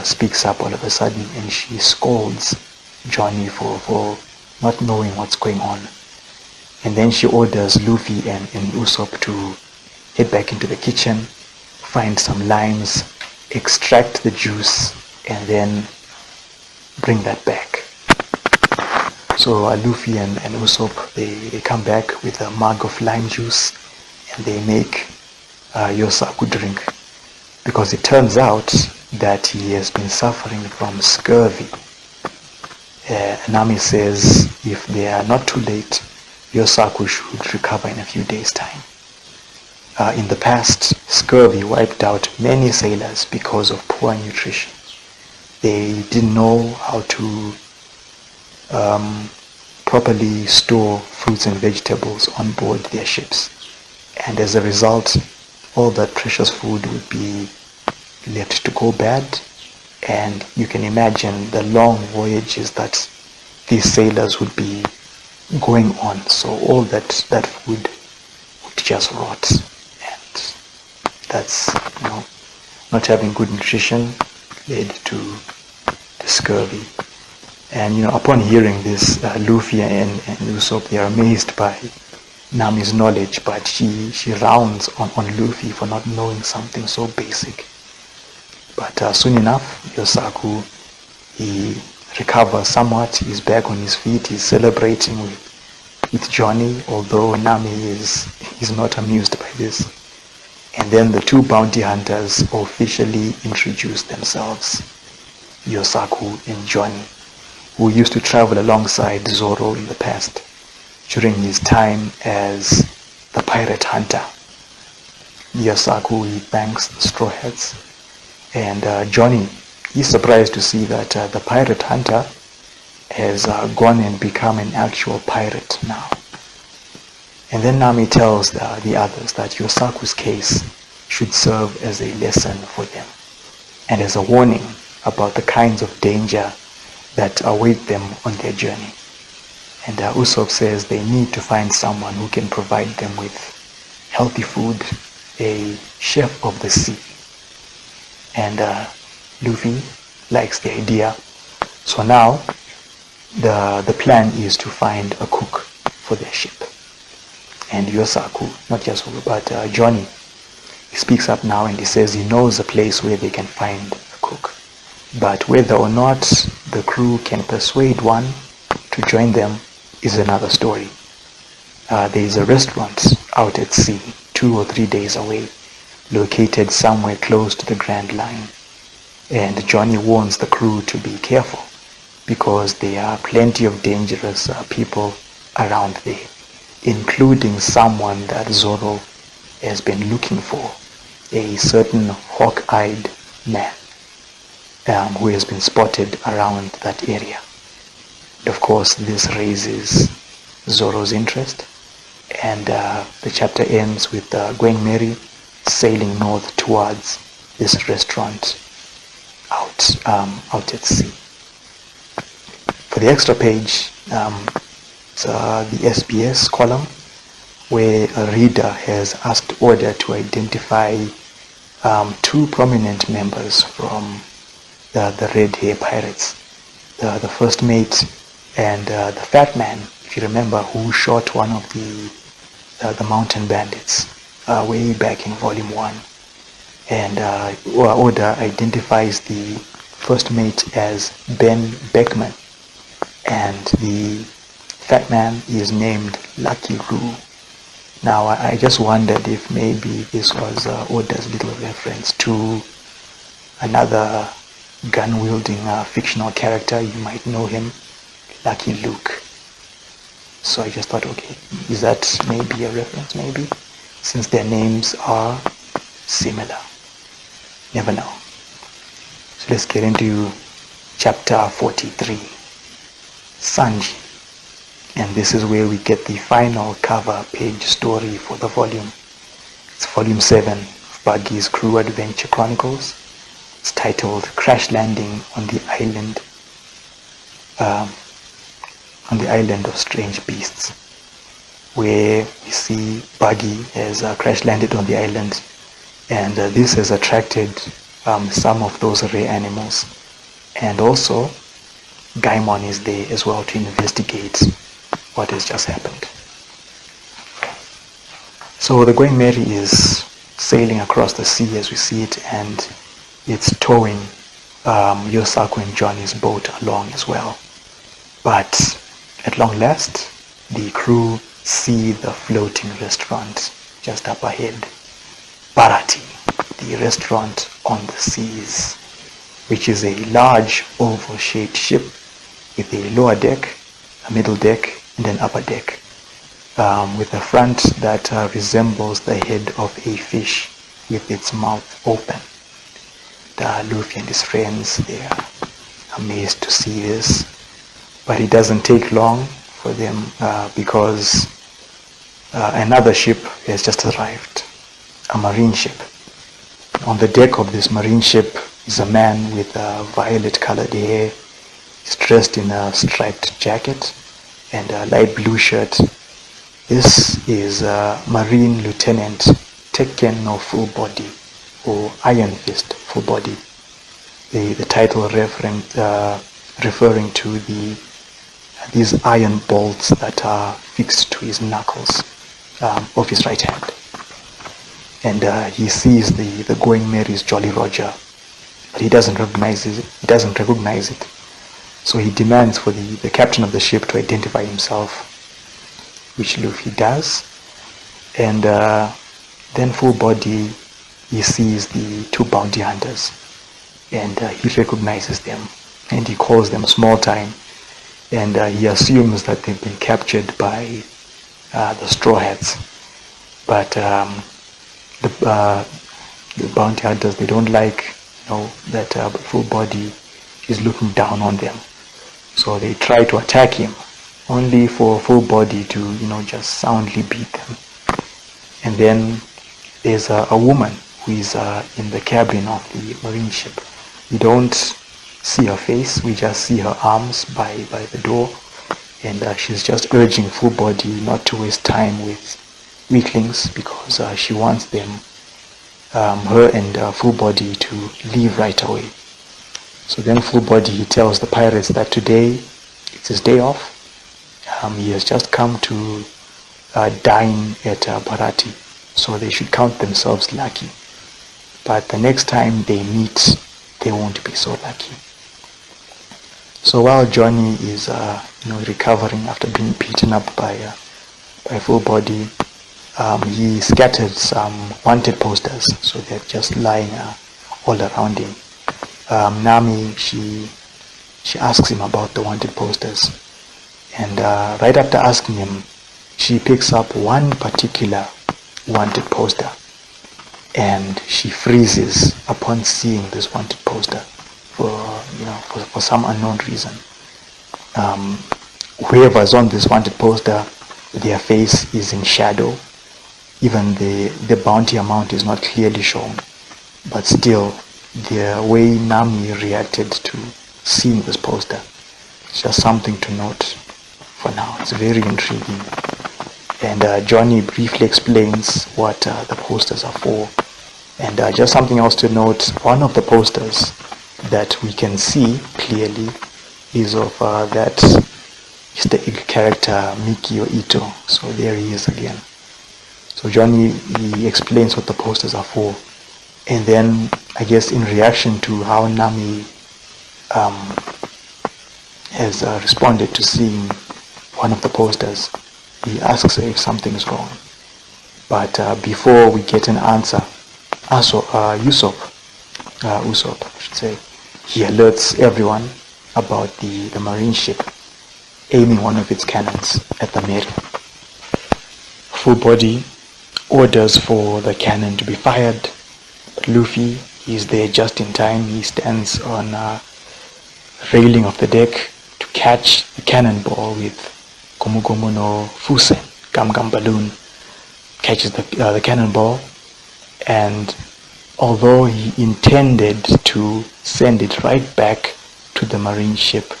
speaks up all of a sudden, and she scolds Johnny for not knowing what's going on. And then she orders Luffy and Usopp to head back into the kitchen, find some limes, extract the juice, and then bring that back. So Luffy and Usopp, they come back with a mug of lime juice, and they make Yosaku drink, because it turns out that he has been suffering from scurvy. Nami says if they are not too late, Yosaku should recover in a few days' time. In the past, scurvy wiped out many sailors because of poor nutrition. They didn't know how to properly store fruits and vegetables on board their ships. And as a result, all that precious food would be left to go bad. And you can imagine the long voyages that these sailors would be going on. So all that food would just rot. And that's, not having good nutrition led to scurvy. And upon hearing this, Luffy and Usopp, they are amazed by Nami's knowledge, but she rounds on Luffy for not knowing something so basic. But soon enough, Yosaku, he recovers somewhat. He's back on his feet. He's celebrating with Johnny, although Nami is not amused by this. And then the two bounty hunters officially introduce themselves, Yosaku and Johnny, who used to travel alongside Zoro in the past during his time as the pirate hunter. Yosaku, he thanks the Straw Hats, and Johnny, he's surprised to see that the pirate hunter has gone and become an actual pirate now. And then Nami tells the others that Yosaku's case should serve as a lesson for them and as a warning about the kinds of danger that await them on their journey. And Usopp says they need to find someone who can provide them with healthy food, a chef of the sea. And Luffy likes the idea. So now the plan is to find a cook for their ship. And Yosaku, not just Zoro, but Johnny, he speaks up now and he says he knows a place where they can find a cook. But whether or not the crew can persuade one to join them is another story. There is a restaurant out at sea, 2 or 3 days away, located somewhere close to the Grand Line. And Johnny warns the crew to be careful because there are plenty of dangerous people around there. including someone that Zoro has been looking for, a certain hawk-eyed man who has been spotted around that area. And of course, this raises Zoro's interest, and the chapter ends with Going Merry sailing north towards this restaurant out at sea. For the extra page, it's the SBS column, where a reader has asked Oda to identify two prominent members from the Red Hair Pirates, the first mate and the fat man, if you remember, who shot one of the mountain bandits way back in volume 1. And Oda identifies the first mate as Ben Beckman, and the fat man is named Lucky Roo. Now I just wondered if maybe this was Oda's little reference to another gun-wielding fictional character. You might know him, Lucky Luke. So I just thought, okay, is that maybe a reference, maybe? Since their names are similar. Never know. So let's get into chapter 43, Sanji. And this is where we get the final cover page story for the volume. It's volume 7 of Buggy's Crew Adventure Chronicles. It's titled Crash Landing on the Island of Strange Beasts, where we see Buggy has crash landed on the island, and this has attracted some of those rare animals, and also Gaimon is there as well to investigate what has just happened. So the Going Merry is sailing across the sea as we see it, and it's towing Yosaku and Johnny's boat along as well. But at long last, the crew see the floating restaurant just up ahead, Baratie, the restaurant on the seas, which is a large oval-shaped ship with a lower deck, a middle deck, and an upper deck, with a front that resembles the head of a fish with its mouth open. Luffy and his friends, they are amazed to see this, but it doesn't take long for them because another ship has just arrived, a marine ship. On the deck of this marine ship is a man with violet colored hair. He's dressed in a striped jacket and a light blue shirt. This is Marine Lieutenant Tekken no Full Body, or Iron Fist Full Body. The title referring to these iron bolts that are fixed to his knuckles of his right hand. And he sees the Going Merry's Jolly Roger, but he doesn't recognize it. So he demands for the captain of the ship to identify himself, which Luffy does. And then Full Body, he sees the two bounty hunters, and he recognizes them, and he calls them Small Time, and he assumes that they've been captured by the Straw Hats. But the bounty hunters, they don't like that Full Body is looking down on them. So they try to attack him, only for Full Body to, just soundly beat them. And then there's a woman who is in the cabin of the marine ship. We don't see her face, we just see her arms by the door, and she's just urging Full Body not to waste time with weaklings, because she wants them, her and Full Body, to leave right away. So then Full Body, he tells the pirates that today it's his day off. He has just come to dine at Baratie, so they should count themselves lucky. But the next time they meet, they won't be so lucky. So while Johnny is recovering after being beaten up by Full Body, he scattered some wanted posters, so they're just lying all around him. Nami, she asks him about the wanted posters, and right after asking him, she picks up one particular wanted poster, and she freezes upon seeing this wanted poster for some unknown reason. Whoever's on this wanted poster, their face is in shadow. Even the bounty amount is not clearly shown, but still the way Nami reacted to seeing this poster is just something to note for now. It's very intriguing. And Johnny briefly explains what the posters are for. And just something else to note, one of the posters that we can see clearly is of that Mr. Egg character Mikio Ito. So there he is again. So Johnny, he explains what the posters are for. And then, I guess in reaction to how Nami has responded to seeing one of the posters, he asks her if something is wrong. But before we get an answer, Usopp, I should say, he alerts everyone about the marine ship aiming one of its cannons at the Mary. Full Body orders for the cannon to be fired, but Luffy, he's there just in time. He stands on the railing of the deck to catch the cannonball with Gomu Gomu no Fusen, Gum Gum Balloon, catches the cannonball, and although he intended to send it right back to the marine ship,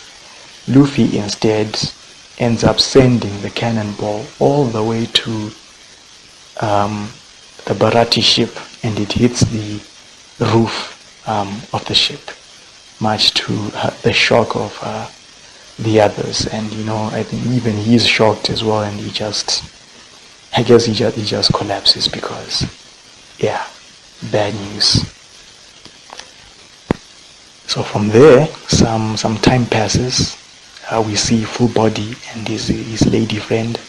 Luffy instead ends up sending the cannonball all the way to the Baratie ship, and it hits the roof of the ship, much to the shock of the others. And I think even he's shocked as well, and he just collapses because, yeah, bad news. So from there, some time passes. We see Full Body and his lady friend.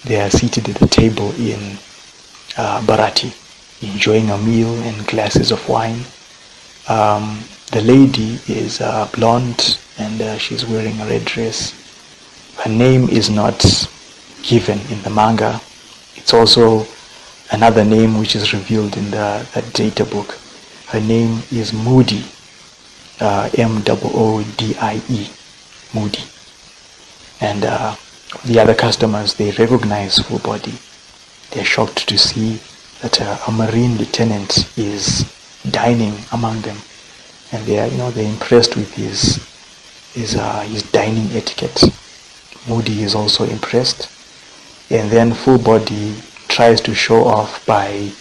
They are seated at the table in Baratie, enjoying a meal and glasses of wine. The lady is blonde, and she's wearing a red dress. Her name is not given in the manga. It's also another name which is revealed in the data book. Her name is Moody, Moodie, Moody. And the other customers, they recognize Full Body. They're shocked to see that a marine lieutenant is dining among them, and they're impressed with his dining etiquette. Moody is also impressed, and then Full Body tries to show off by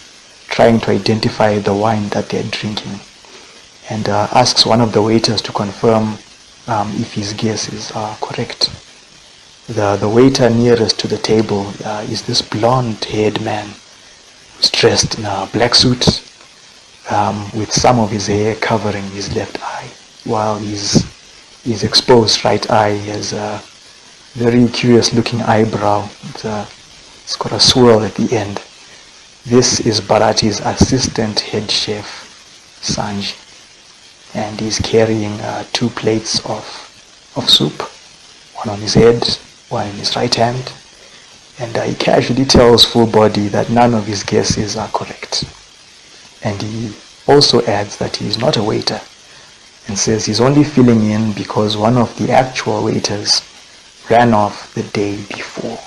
trying to identify the wine that they're drinking, and asks one of the waiters to confirm if his guesses are correct. The waiter nearest to the table is this blonde-haired man who's dressed in a black suit with some of his hair covering his left eye, while his exposed right eye has a very curious-looking eyebrow. It's got a swirl at the end. This is Baratie's assistant head chef, Sanji, and he's carrying 2 plates of soup, one on his head, one in his right hand, and he casually tells Full Body that none of his guesses are correct. And he also adds that he is not a waiter, and says he's only filling in because one of the actual waiters ran off the day before.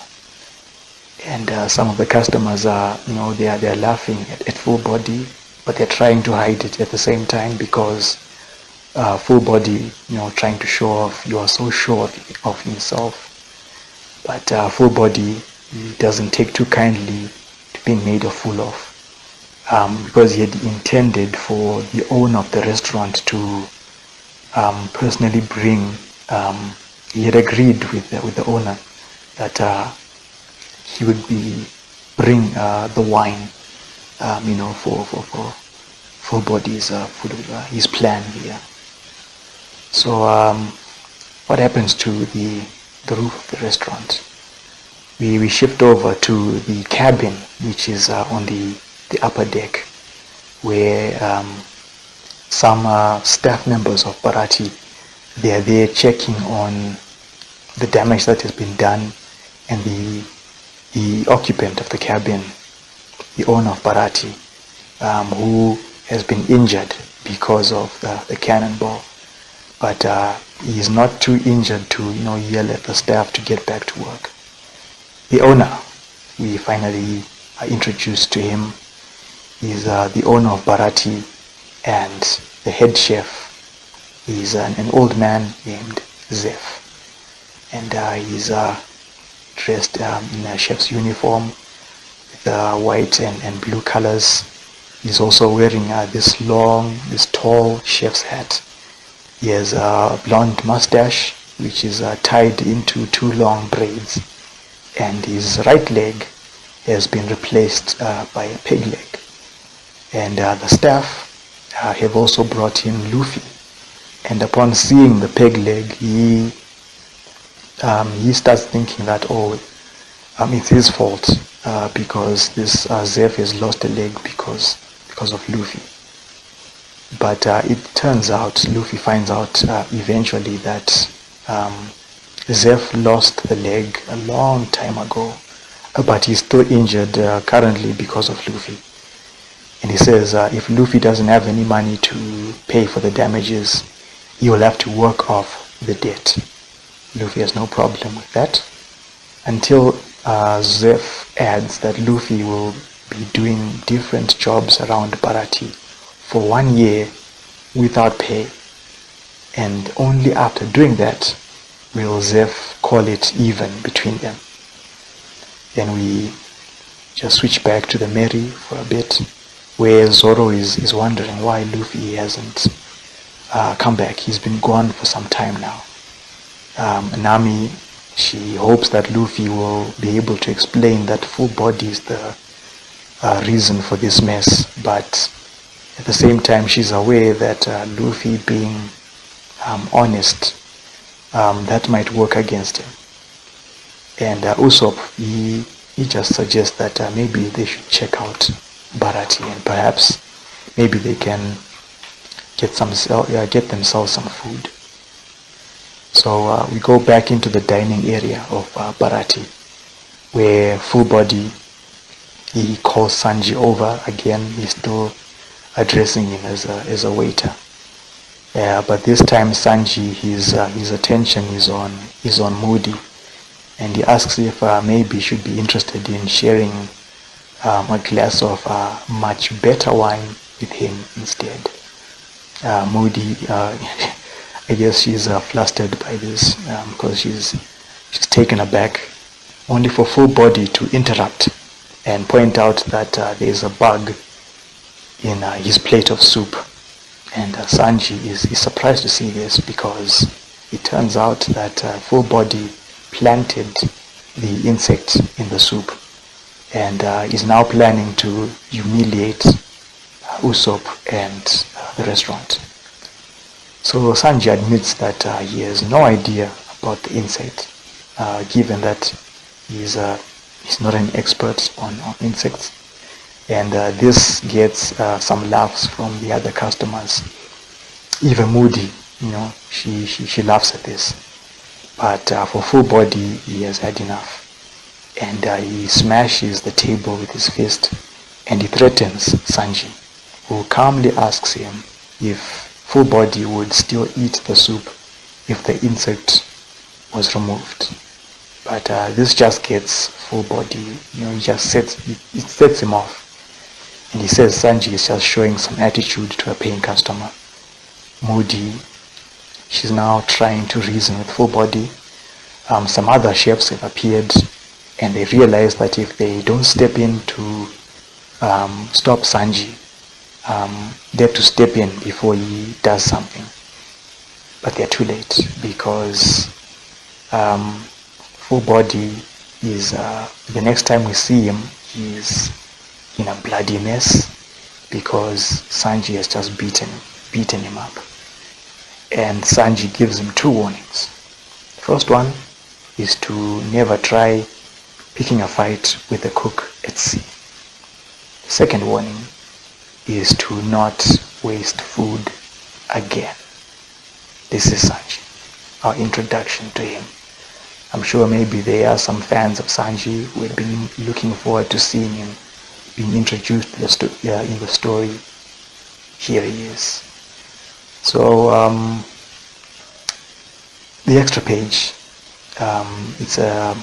And some of the customers are, they're laughing at Full Body, but they're trying to hide it at the same time because Full Body, trying to show off, you are so sure of himself. But Full Body doesn't take too kindly to being made a fool of, because he had intended for the owner of the restaurant to personally bring, he had agreed with the owner that he would bring the wine, for Full Body's his plan here. So what happens to the roof of the restaurant? We shift over to the cabin, which is on the upper deck, where some staff members of Baratie, they are there checking on the damage that has been done and the the occupant of the cabin, the owner of Baratie, who has been injured because of the cannonball, but he is not too injured to yell at the staff to get back to work. The owner, we finally are introduced to him, is the owner of Baratie, and the head chef is an old man named Zeph, and he's dressed in a chef's uniform with white and blue colors. He's also wearing this tall chef's hat. He has a blonde mustache which is tied into 2 long braids, and his right leg has been replaced by a peg leg. And the staff have also brought in Luffy, and upon seeing the peg leg, he starts thinking that it's his fault because this Zeph has lost a leg because of Luffy. But it turns out, Luffy finds out eventually that Zeph lost the leg a long time ago, but he's still injured currently because of Luffy. And he says if Luffy doesn't have any money to pay for the damages, he will have to work off the debt. Luffy has no problem with that, until Zeph adds that Luffy will be doing different jobs around Baratie for 1 year without pay, and only after doing that will Zeph call it even between them. Then we just switch back to the Merry for a bit, where Zoro is wondering why Luffy hasn't come back. He's been gone for some time now. Nami, she hopes that Luffy will be able to explain that full body is the reason for this mess, but at the same time she's aware that Luffy being honest, that might work against him. And Usopp, he just suggests that maybe they should check out Baratie, and perhaps maybe they can get themselves some food. So we go back into the dining area of Baratie, where Full Body, he calls Sanji over again. He's still addressing him as a waiter. But this time Sanji, his attention is on Moody, and he asks if maybe he should be interested in sharing a glass of much better wine with him instead. Moody, I guess she's flustered by this because she's taken aback, only for Full Body to interrupt and point out that there's a bug in his plate of soup. And Sanji is surprised to see this, because it turns out that Full Body planted the insect in the soup and is now planning to humiliate Usopp and the restaurant. So Sanji admits that he has no idea about the insect, given that he's not an expert on insects. And this gets some laughs from the other customers. Even Moody, she laughs at this. But for Full Body, he has had enough. And he smashes the table with his fist, and he threatens Sanji, who calmly asks him if Full Body would still eat the soup if the insect was removed. But this just gets Full Body, it sets him off. And he says Sanji is just showing some attitude to a paying customer. Moody, she's now trying to reason with Full Body. Some other chefs have appeared, and they realize that if they don't step in to stop Sanji, they have to step in before he does something. But they're too late, because Full Body is, the next time we see him, he's in a bloody mess, because Sanji has just beaten him up. And Sanji gives him 2 warnings. First one is to never try picking a fight with the cook at sea. The second warning is to not waste food again. This is Sanji, our introduction to him. I'm sure maybe there are some fans of Sanji who had been looking forward to seeing him being introduced in the story. Here he is. So the extra page, it's the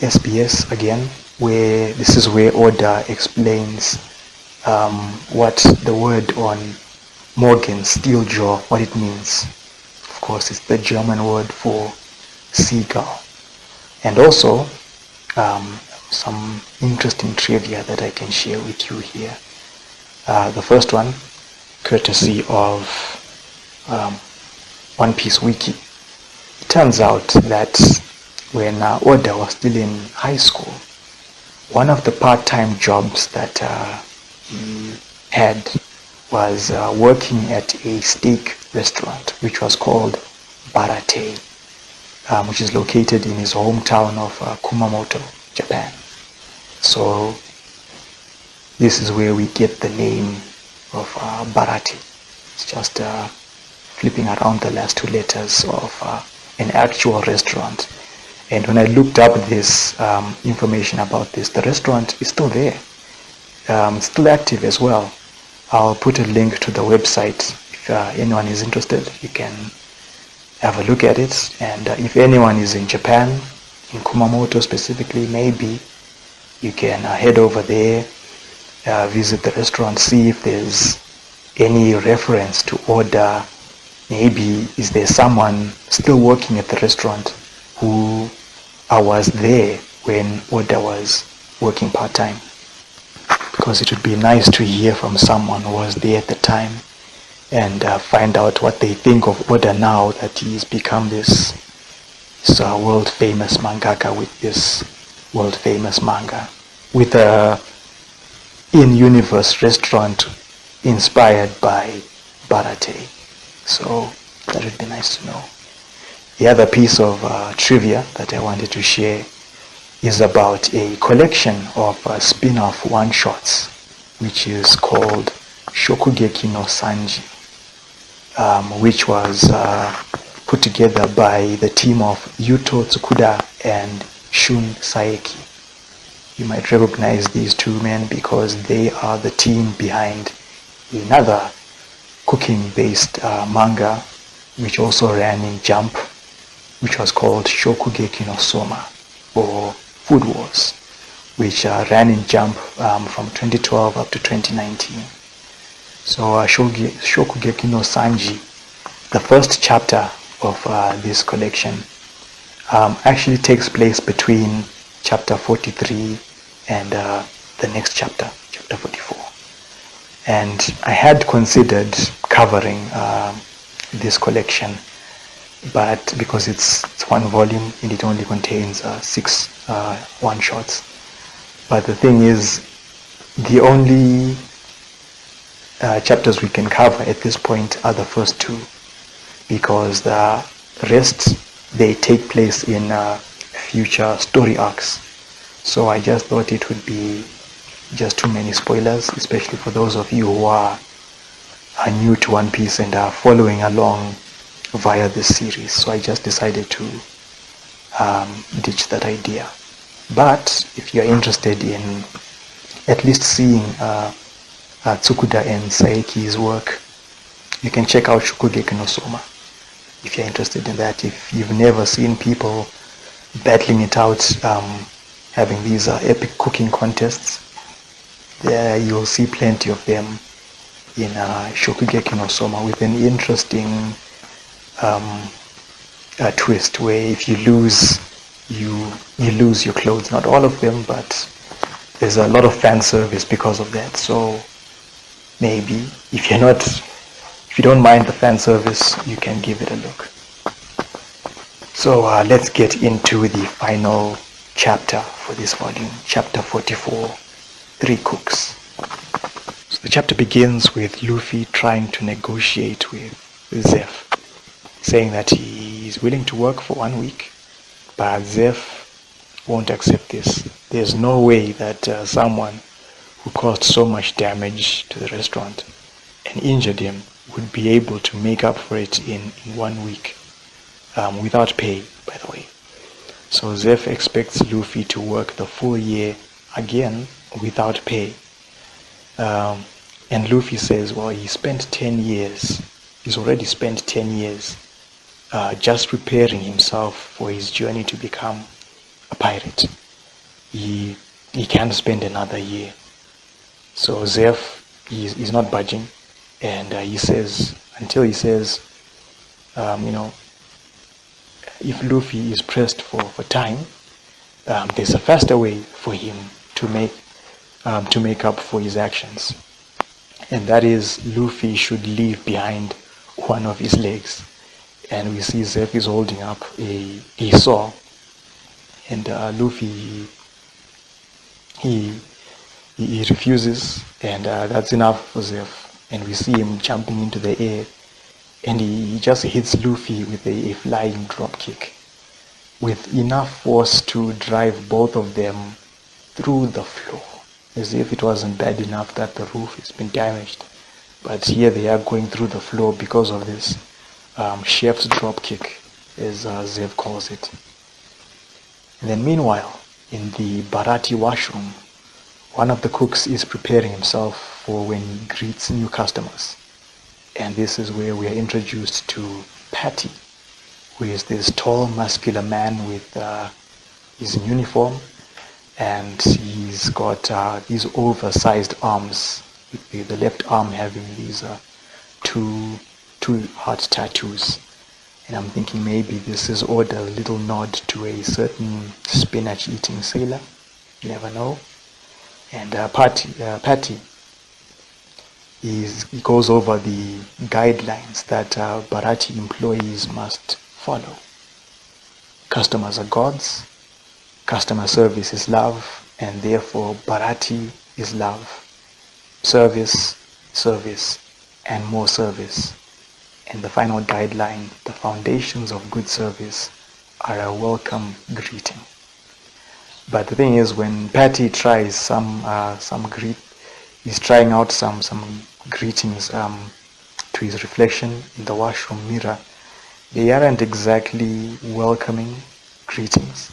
SBS again, where this is where Oda explains what the word on Morgan's steel jaw, what it means. Of course, it's the German word for seagull. And also some interesting trivia that I can share with you here. The first one, courtesy of One Piece Wiki. It turns out that when Oda was still in high school, one of the part-time jobs that he had was working at a steak restaurant which was called Baratei, which is located in his hometown of Kumamoto, Japan. So this is where we get the name of Baratie. It's just flipping around the last two letters of an actual restaurant. And when I looked up this information about this, the restaurant is still there. Still active as well. I'll put a link to the website. If anyone is interested, you can have a look at it. And if anyone is in Japan, in Kumamoto specifically, maybe you can head over there, visit the restaurant, see if there's any reference to Oda. Maybe is there someone still working at the restaurant who was there when Oda was working part-time. Because it would be nice to hear from someone who was there at the time and find out what they think of Oda now that he's become this world-famous mangaka with this world-famous manga, with a in-universe restaurant inspired by Baratei. So that would be nice to know. The other piece of trivia that I wanted to share is about a collection of spin-off one-shots, which is called Shokugeki no Sanji, which was put together by the team of Yuto Tsukuda and Shun Saeki. You might recognize these two men because they are the team behind another cooking-based manga, which also ran in Jump, which was called Shokugeki no Soma, or Food Wars, which ran in Jump from 2012 up to 2019. So Shokugeki no Sanji, the first chapter of this collection, actually takes place between chapter 43 and the next chapter, chapter 44. And I had considered covering this collection, but because it's one volume and it only contains 6 one-shots. But the thing is, the only chapters we can cover at this point are the first 2, because the rest, they take place in future story arcs. So I just thought it would be just too many spoilers, especially for those of you who are new to One Piece and are following along via this series. So I just decided to ditch that idea. But if you're interested in at least seeing Tsukuda and Saeki's work, you can check out Shokugeki no Soma if you're interested in that. If you've never seen people battling it out, having these epic cooking contests, you'll see plenty of them in Shokugeki no Soma, with an interesting twist where if you lose, you lose your clothes. Not all of them, but there's a lot of fan service because of that. So maybe if you don't mind the fan service, you can give it a look. So let's get into the final chapter for this volume, chapter 44, 3 Cooks. So the chapter begins with Luffy trying to negotiate with Zeph, saying that he is willing to work for 1 week, but Zeph won't accept this. There's no way that someone who caused so much damage to the restaurant and injured him would be able to make up for it in 1 week. without pay, by the way. So Zeph expects Luffy to work the full year again without pay. And Luffy says, well, he spent 10 years, he's already spent 10 years just preparing himself for his journey to become a pirate. He can't spend another year. So Zeph is not budging, and he says, until he says, if Luffy is pressed for time, there's a faster way for him to make up for his actions, and that is Luffy should leave behind one of his legs. And we see Zeph is holding up a saw, and Luffy he refuses, and that's enough for Zeph. And we see him jumping into the air, and he just hits Luffy with a flying drop kick with enough force to drive both of them through the floor, as if it wasn't bad enough that the roof has been damaged, but here they are going through the floor because of this chef's drop kick, as Zeph calls it. And then meanwhile, in the Baratie washroom, one of the cooks is preparing himself for when he greets new customers. And this is where we are introduced to Patty, who is this tall, muscular man with he's in uniform, and he's got these oversized arms, with the left arm having these two heart tattoos. And I'm thinking maybe this is Oda, a little nod to a certain spinach-eating sailor. You never know. And Patty, he goes over the guidelines that Baratie employees must follow. Customers are gods, customer service is love, and therefore Baratie is love. Service, and more service. And the final guideline, the foundations of good service are a welcome greeting. But the thing is, when Patty tries he's trying out some greetings to his reflection in the washroom mirror, they aren't exactly welcoming greetings,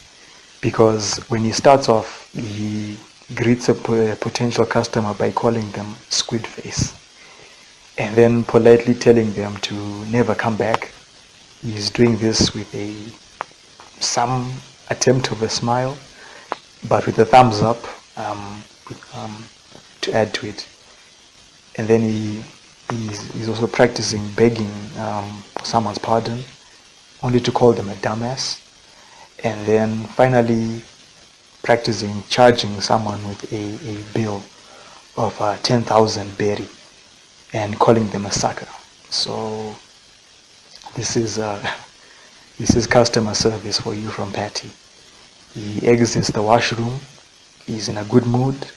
because when he starts off, he greets a potential customer by calling them squid face, and then politely telling them to never come back. He's doing this with some attempt of a smile, but with a thumbs up to add to it. And then he's also practicing begging someone's pardon, only to call them a dumbass. And then finally practicing charging someone with a bill of 10,000 berry and calling them a sucker. So this is customer service for you from Patty. He exits the washroom. He's in a good mood,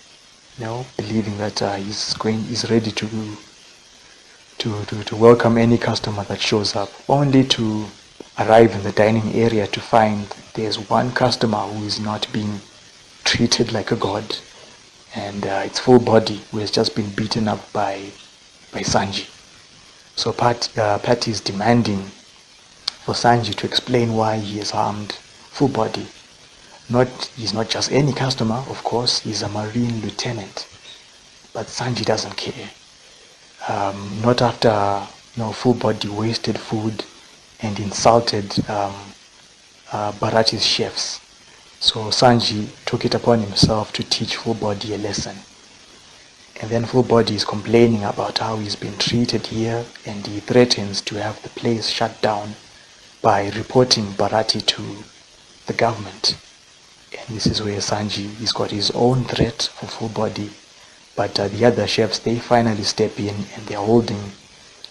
believing that he's ready to welcome any customer that shows up, only to arrive in the dining area to find there's one customer who is not being treated like a god, and it's full body, who has just been beaten up by Sanji. So Patty is demanding for Sanji to explain why he is harmed full body. He's not just any customer, of course, he's a marine lieutenant, but Sanji doesn't care. Not after full body wasted food and insulted Baratie's chefs. So Sanji took it upon himself to teach full body a lesson. And then full body is complaining about how he's been treated here, and he threatens to have the place shut down by reporting Baratie to the government. And this is where Sanji, he's got his own threat for full body, but the other chefs, they finally step in and they're holding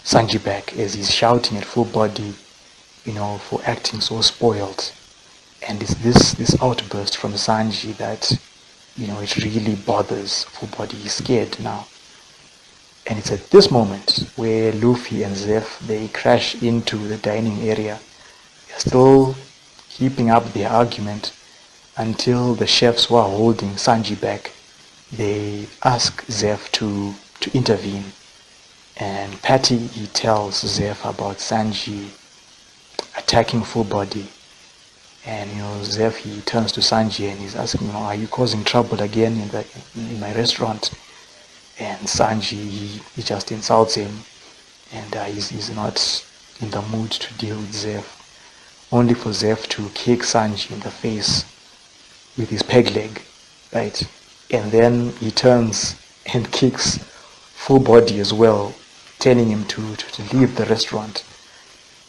Sanji back as he's shouting at full body, for acting so spoiled. And it's this outburst from Sanji that it really bothers full body. He's scared now. And it's at this moment where Luffy and Zeph, they crash into the dining area. They're still keeping up their argument until the chefs who are holding Sanji back, they ask Zeph to intervene. And Patty, he tells Zeph about Sanji attacking Full Body. And Zeph, he turns to Sanji and he's asking, are you causing trouble again in my restaurant? And Sanji, he just insults him, and he's not in the mood to deal with Zeph. Only for Zeph to kick Sanji in the face with his peg leg, right? And then he turns and kicks Full Body as well, telling him to leave the restaurant.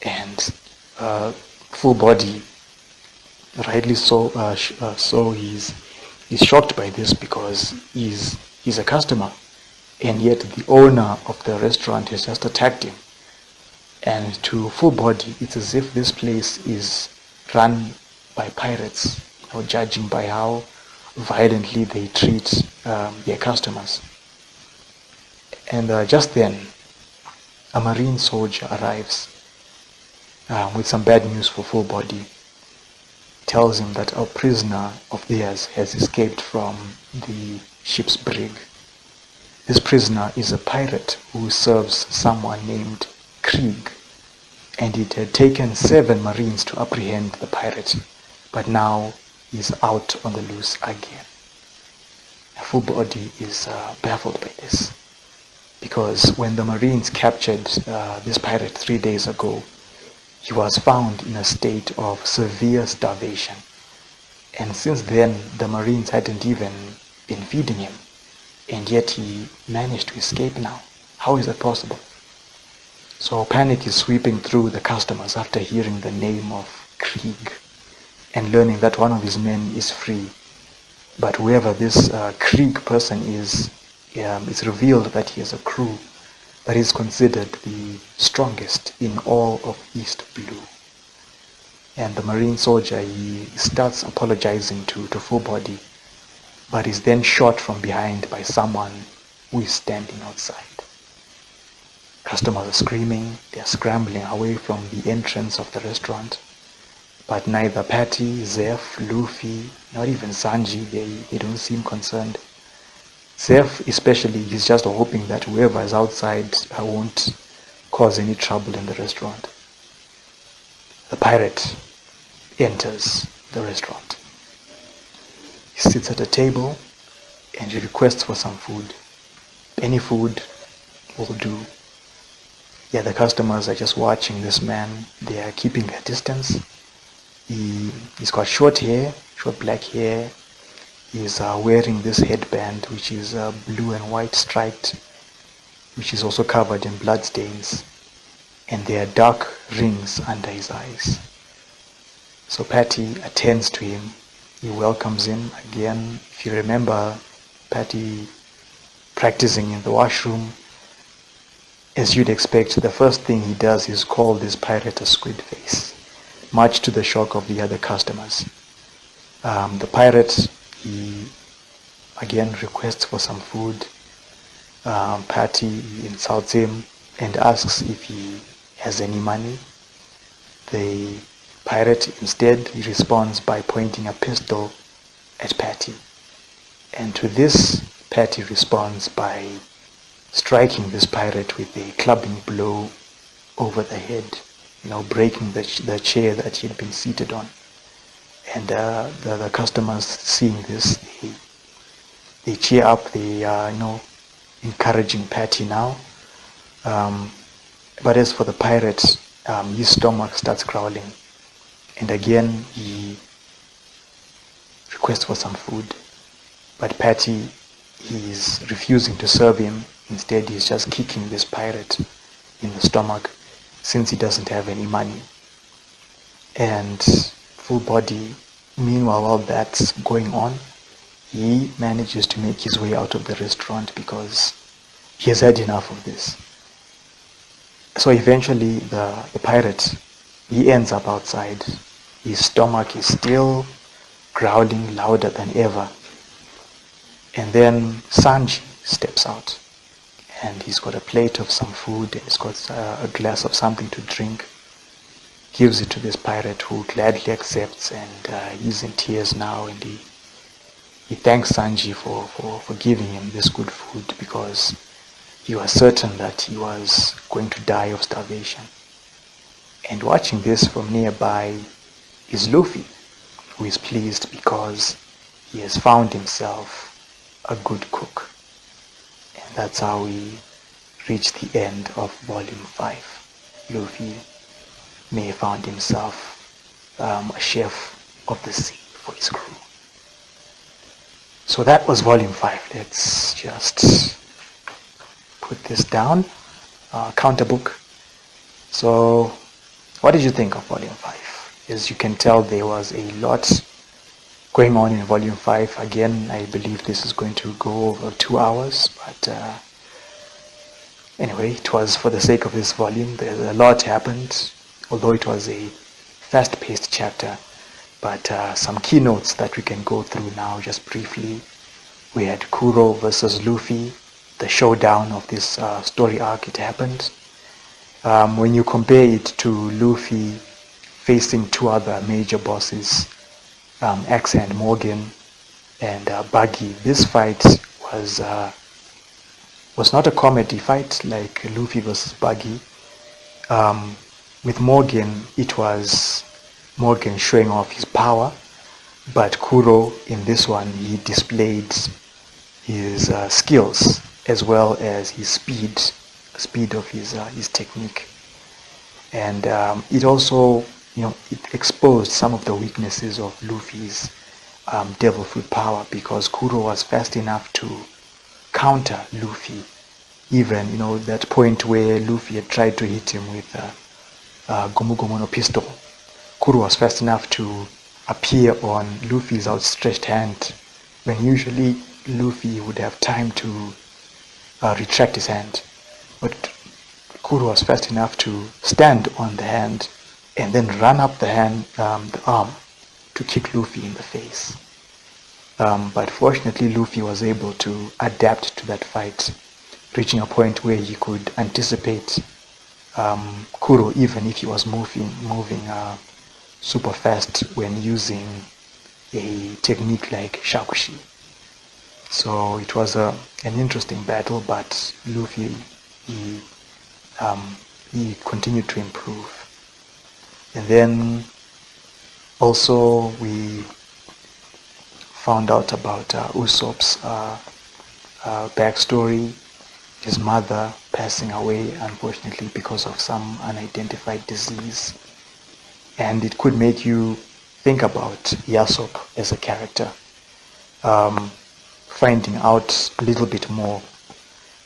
And Full Body, rightly so he's shocked by this, because he's a customer, and yet the owner of the restaurant has just attacked him. And to Full Body, it's as if this place is run by pirates, judging by how violently they treat their customers. And just then, a marine soldier arrives with some bad news for Full Body. Tells him that a prisoner of theirs has escaped from the ship's brig. This prisoner is a pirate who serves someone named Krieg, and it had taken 7 marines to apprehend the pirate, but now he's out on the loose again. Full Body is baffled by this, because when the marines captured this pirate 3 days ago, he was found in a state of severe starvation. And since then, the Marines hadn't even been feeding him. And yet he managed to escape now. How is that possible? So panic is sweeping through the customers after hearing the name of Krieg and learning that one of his men is free. But whoever this Krieg person is, it's revealed that he has a crew that is considered the strongest in all of East Blue. And the marine soldier, he starts apologizing to Full Body, but is then shot from behind by someone who is standing outside. Customers are screaming, they are scrambling away from the entrance of the restaurant, but neither Patty, Zeph, Luffy, not even Sanji, they don't seem concerned. Zeph especially is just hoping that whoever is outside won't cause any trouble in the restaurant. The pirate enters the restaurant. He sits at a table and he requests for some food. Any food will do. Yeah, the customers are just watching this man. They are keeping their distance. He's got short black hair. He's wearing this headband, which is blue and white striped, which is also covered in bloodstains, and there are dark rings under his eyes. So Patty attends to him. He welcomes him again. If you remember Patty practicing in the washroom, as you'd expect, the first thing he does is call this pirate a squid face, much to the shock of the other customers. The pirate, he again requests for some food. Patty insults him and asks if he has any money. The pirate instead, he responds by pointing a pistol at Patty. And to this, Patty responds by striking this pirate with a clubbing blow over the head, breaking the chair that he had been seated on. And the customers seeing this, they cheer up, they are, encouraging Patty now. But as for the pirate, his stomach starts growling. And again, he requests for some food. But Patty, he's refusing to serve him. Instead, he's just kicking this pirate in the stomach since he doesn't have any money. And Full Body, meanwhile, while that's going on, he manages to make his way out of the restaurant because he has had enough of this. So eventually the pirate, he ends up outside. His stomach is still growling louder than ever. And then Sanji steps out, and he's got a plate of some food, and he's got a glass of something to drink. Gives it to this pirate, who gladly accepts, and he's in tears now, and he thanks Sanji for giving him this good food, because he was certain that he was going to die of starvation. And watching this from nearby is Luffy, who is pleased because he has found himself a good cook. And that's how we reach the end of Volume 5. Luffy may have found himself a chef of the sea for his crew. So that was Volume 5. Let's just put this down. Counter book. So, what did you think of Volume 5? As you can tell, there was a lot going on in Volume 5. Again, I believe this is going to go over 2 hours, but anyway, it was for the sake of this volume. There's a lot happened, although it was a fast-paced chapter. But some keynotes that we can go through now just briefly. We had Kuro versus Luffy, the showdown of this story arc. It happened. When you compare it to Luffy facing two other major bosses, Axe and Morgan and Buggy, this fight was not a comedy fight like Luffy versus Buggy. With Morgan, it was Morgan showing off his power, but Kuro in this one, he displayed his skills as well as his speed of his technique. And it also, it exposed some of the weaknesses of Luffy's devil fruit power, because Kuro was fast enough to counter Luffy. Even, that point where Luffy had tried to hit him with Gomu Gomu no pistol, Kuro was fast enough to appear on Luffy's outstretched hand, when usually Luffy would have time to retract his hand. But Kuro was fast enough to stand on the hand and then run up the arm to kick Luffy in the face. But fortunately, Luffy was able to adapt to that fight, reaching a point where he could anticipate Kuro even if he was moving super fast when using a technique like shakushi. So it was an interesting battle, but Luffy he continued to improve. And then also we found out about Usopp's backstory, his mother passing away unfortunately because of some unidentified disease. And it could make you think about Usopp as a character. Finding out a little bit more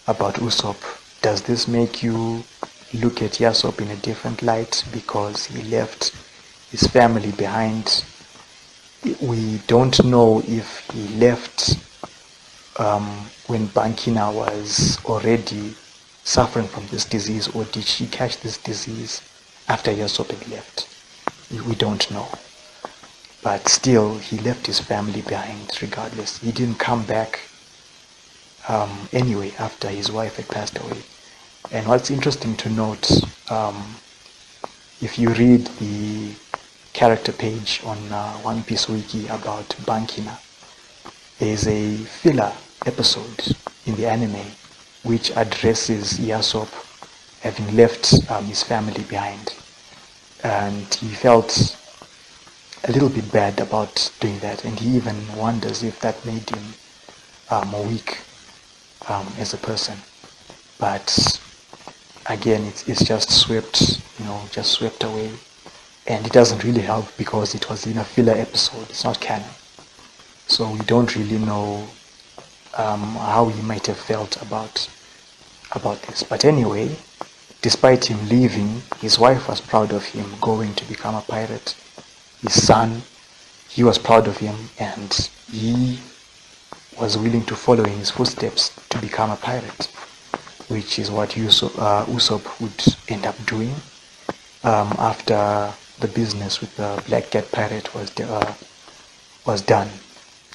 about Usopp, does this make you look at Usopp in a different light because he left his family behind? We don't know if he left when Bankina was already suffering from this disease, or did she catch this disease after Usopp had left? We don't know. But still, he left his family behind regardless. He didn't come back anyway after his wife had passed away. And what's interesting to note, if you read the character page on One Piece Wiki about Bankina, there's a filler episode in the anime which addresses Usopp having left his family behind. And he felt a little bit bad about doing that, and he even wonders if that made him weak as a person. But again, it's just swept away, and it doesn't really help because it was in a filler episode. It's not canon, so we don't really know how he might have felt about this. But anyway, despite him leaving, his wife was proud of him going to become a pirate. His son, he was proud of him, and he was willing to follow in his footsteps to become a pirate, which is what Usopp would end up doing after the business with the Black Cat pirate was done.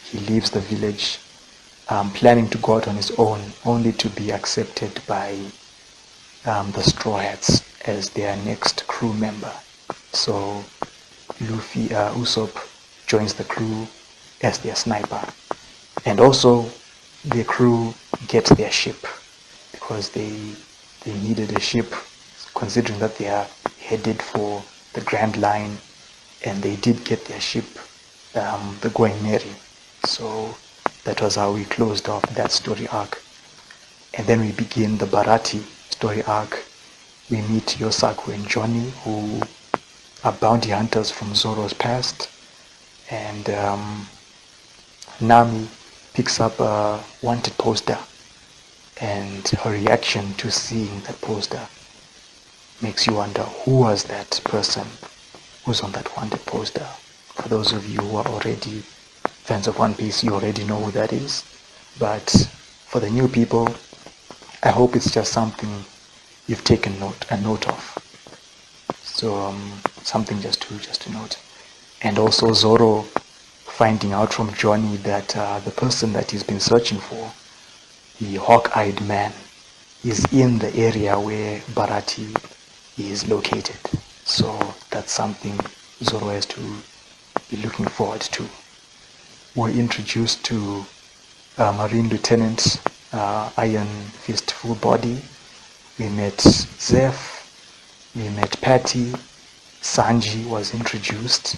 He leaves the village, planning to go out on his own, only to be accepted by the Straw Hats as their next crew member. So Usopp joins the crew as their sniper, and also the crew gets their ship because they needed a ship, considering that they are headed for the Grand Line, and they did get their ship, the Going Merry. So that was how we closed off that story arc. And then we begin the Baratie story arc. We meet Yosaku and Johnny, who are bounty hunters from Zoro's past, and Nami picks up a wanted poster, and her reaction to seeing that poster makes you wonder, who was that person who's on that wanted poster? For those of you who are already fans of One Piece, you already know who that is, but for the new people, I hope it's just something you've taken a note of. So something just to note. And also Zoro finding out from Johnny that the person that he's been searching for, the hawk-eyed man, is in the area where Baratie is located. So that's something Zoro has to be looking forward to. We're introduced to Marine Lieutenant Iron Fist Full Body. We met Zeph, we met Patty, Sanji was introduced,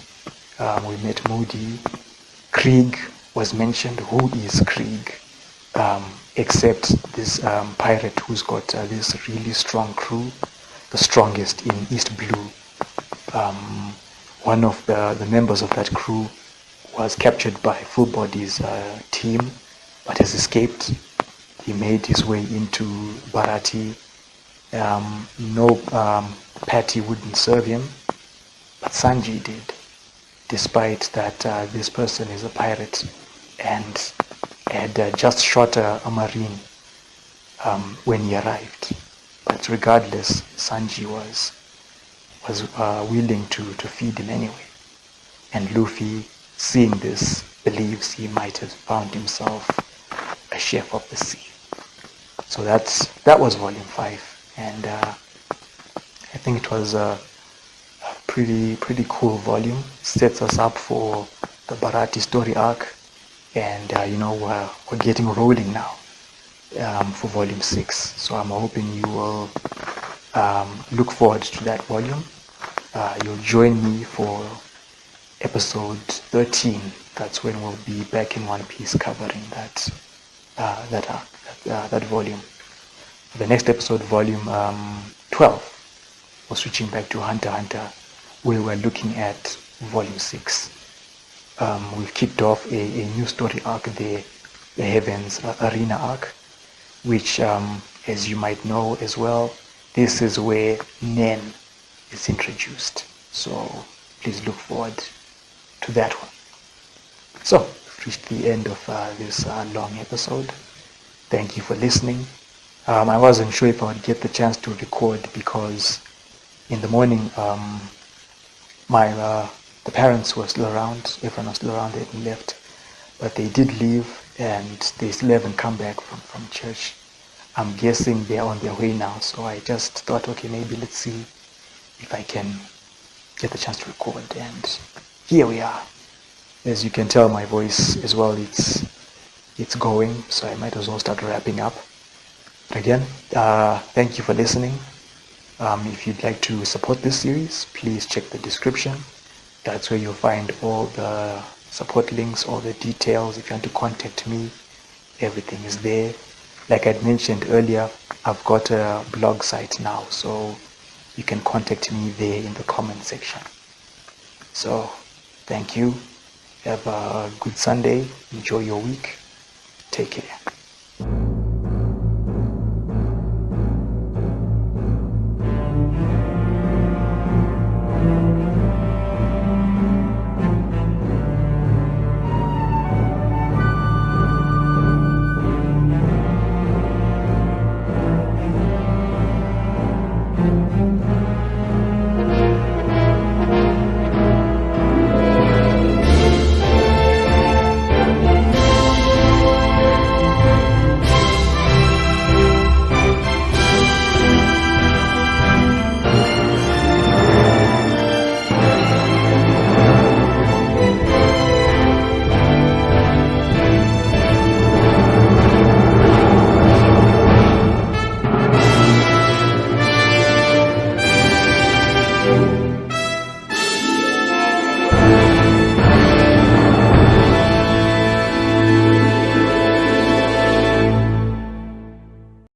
we met Moody, Krieg was mentioned. Who is Krieg? Except this pirate who's got this really strong crew, the strongest in East Blue. One of the members of that crew was captured by Full Body's team, but has escaped. He made his way into Baratie. Patty wouldn't serve him, but Sanji did, despite that this person is a pirate and had just shot a marine when he arrived. But regardless, Sanji was willing to feed him anyway. And Luffy, seeing this, believes he might have found himself a chef of the sea. So that was volume 5, and I think it was a pretty cool volume. Sets us up for the Baratie story arc, and we're getting rolling now for volume 6. So I'm hoping you will look forward to that volume. You'll join me for episode 13. That's when we'll be back in One Piece covering that volume. For the next episode, volume 12, we're switching back to Hunter x Hunter, where we're looking at volume 6. We've kicked off a new story arc there, the Heavens Arena arc, which, as you might know as well, this is where Nen is introduced. So please look forward to that one. So, we've reached the end of this long episode. Thank you for listening. I wasn't sure if I would get the chance to record because in the morning the parents were still around, everyone was still around, they hadn't left, but they did leave and they still haven't come back from church. I'm guessing they're on their way now, so I just thought, okay, maybe let's see if I can get the chance to record, and here we are. As you can tell, my voice as well, it's going, so I might as well start wrapping up. But again, thank you for listening. If you'd like to support this series, please check the description. That's where you'll find all the support links, all the details. If you want to contact me, everything is there. Like I'd mentioned earlier, I've got a blog site now, so you can contact me there in the comment section. So, thank you. Have a good Sunday. Enjoy your week. Take care.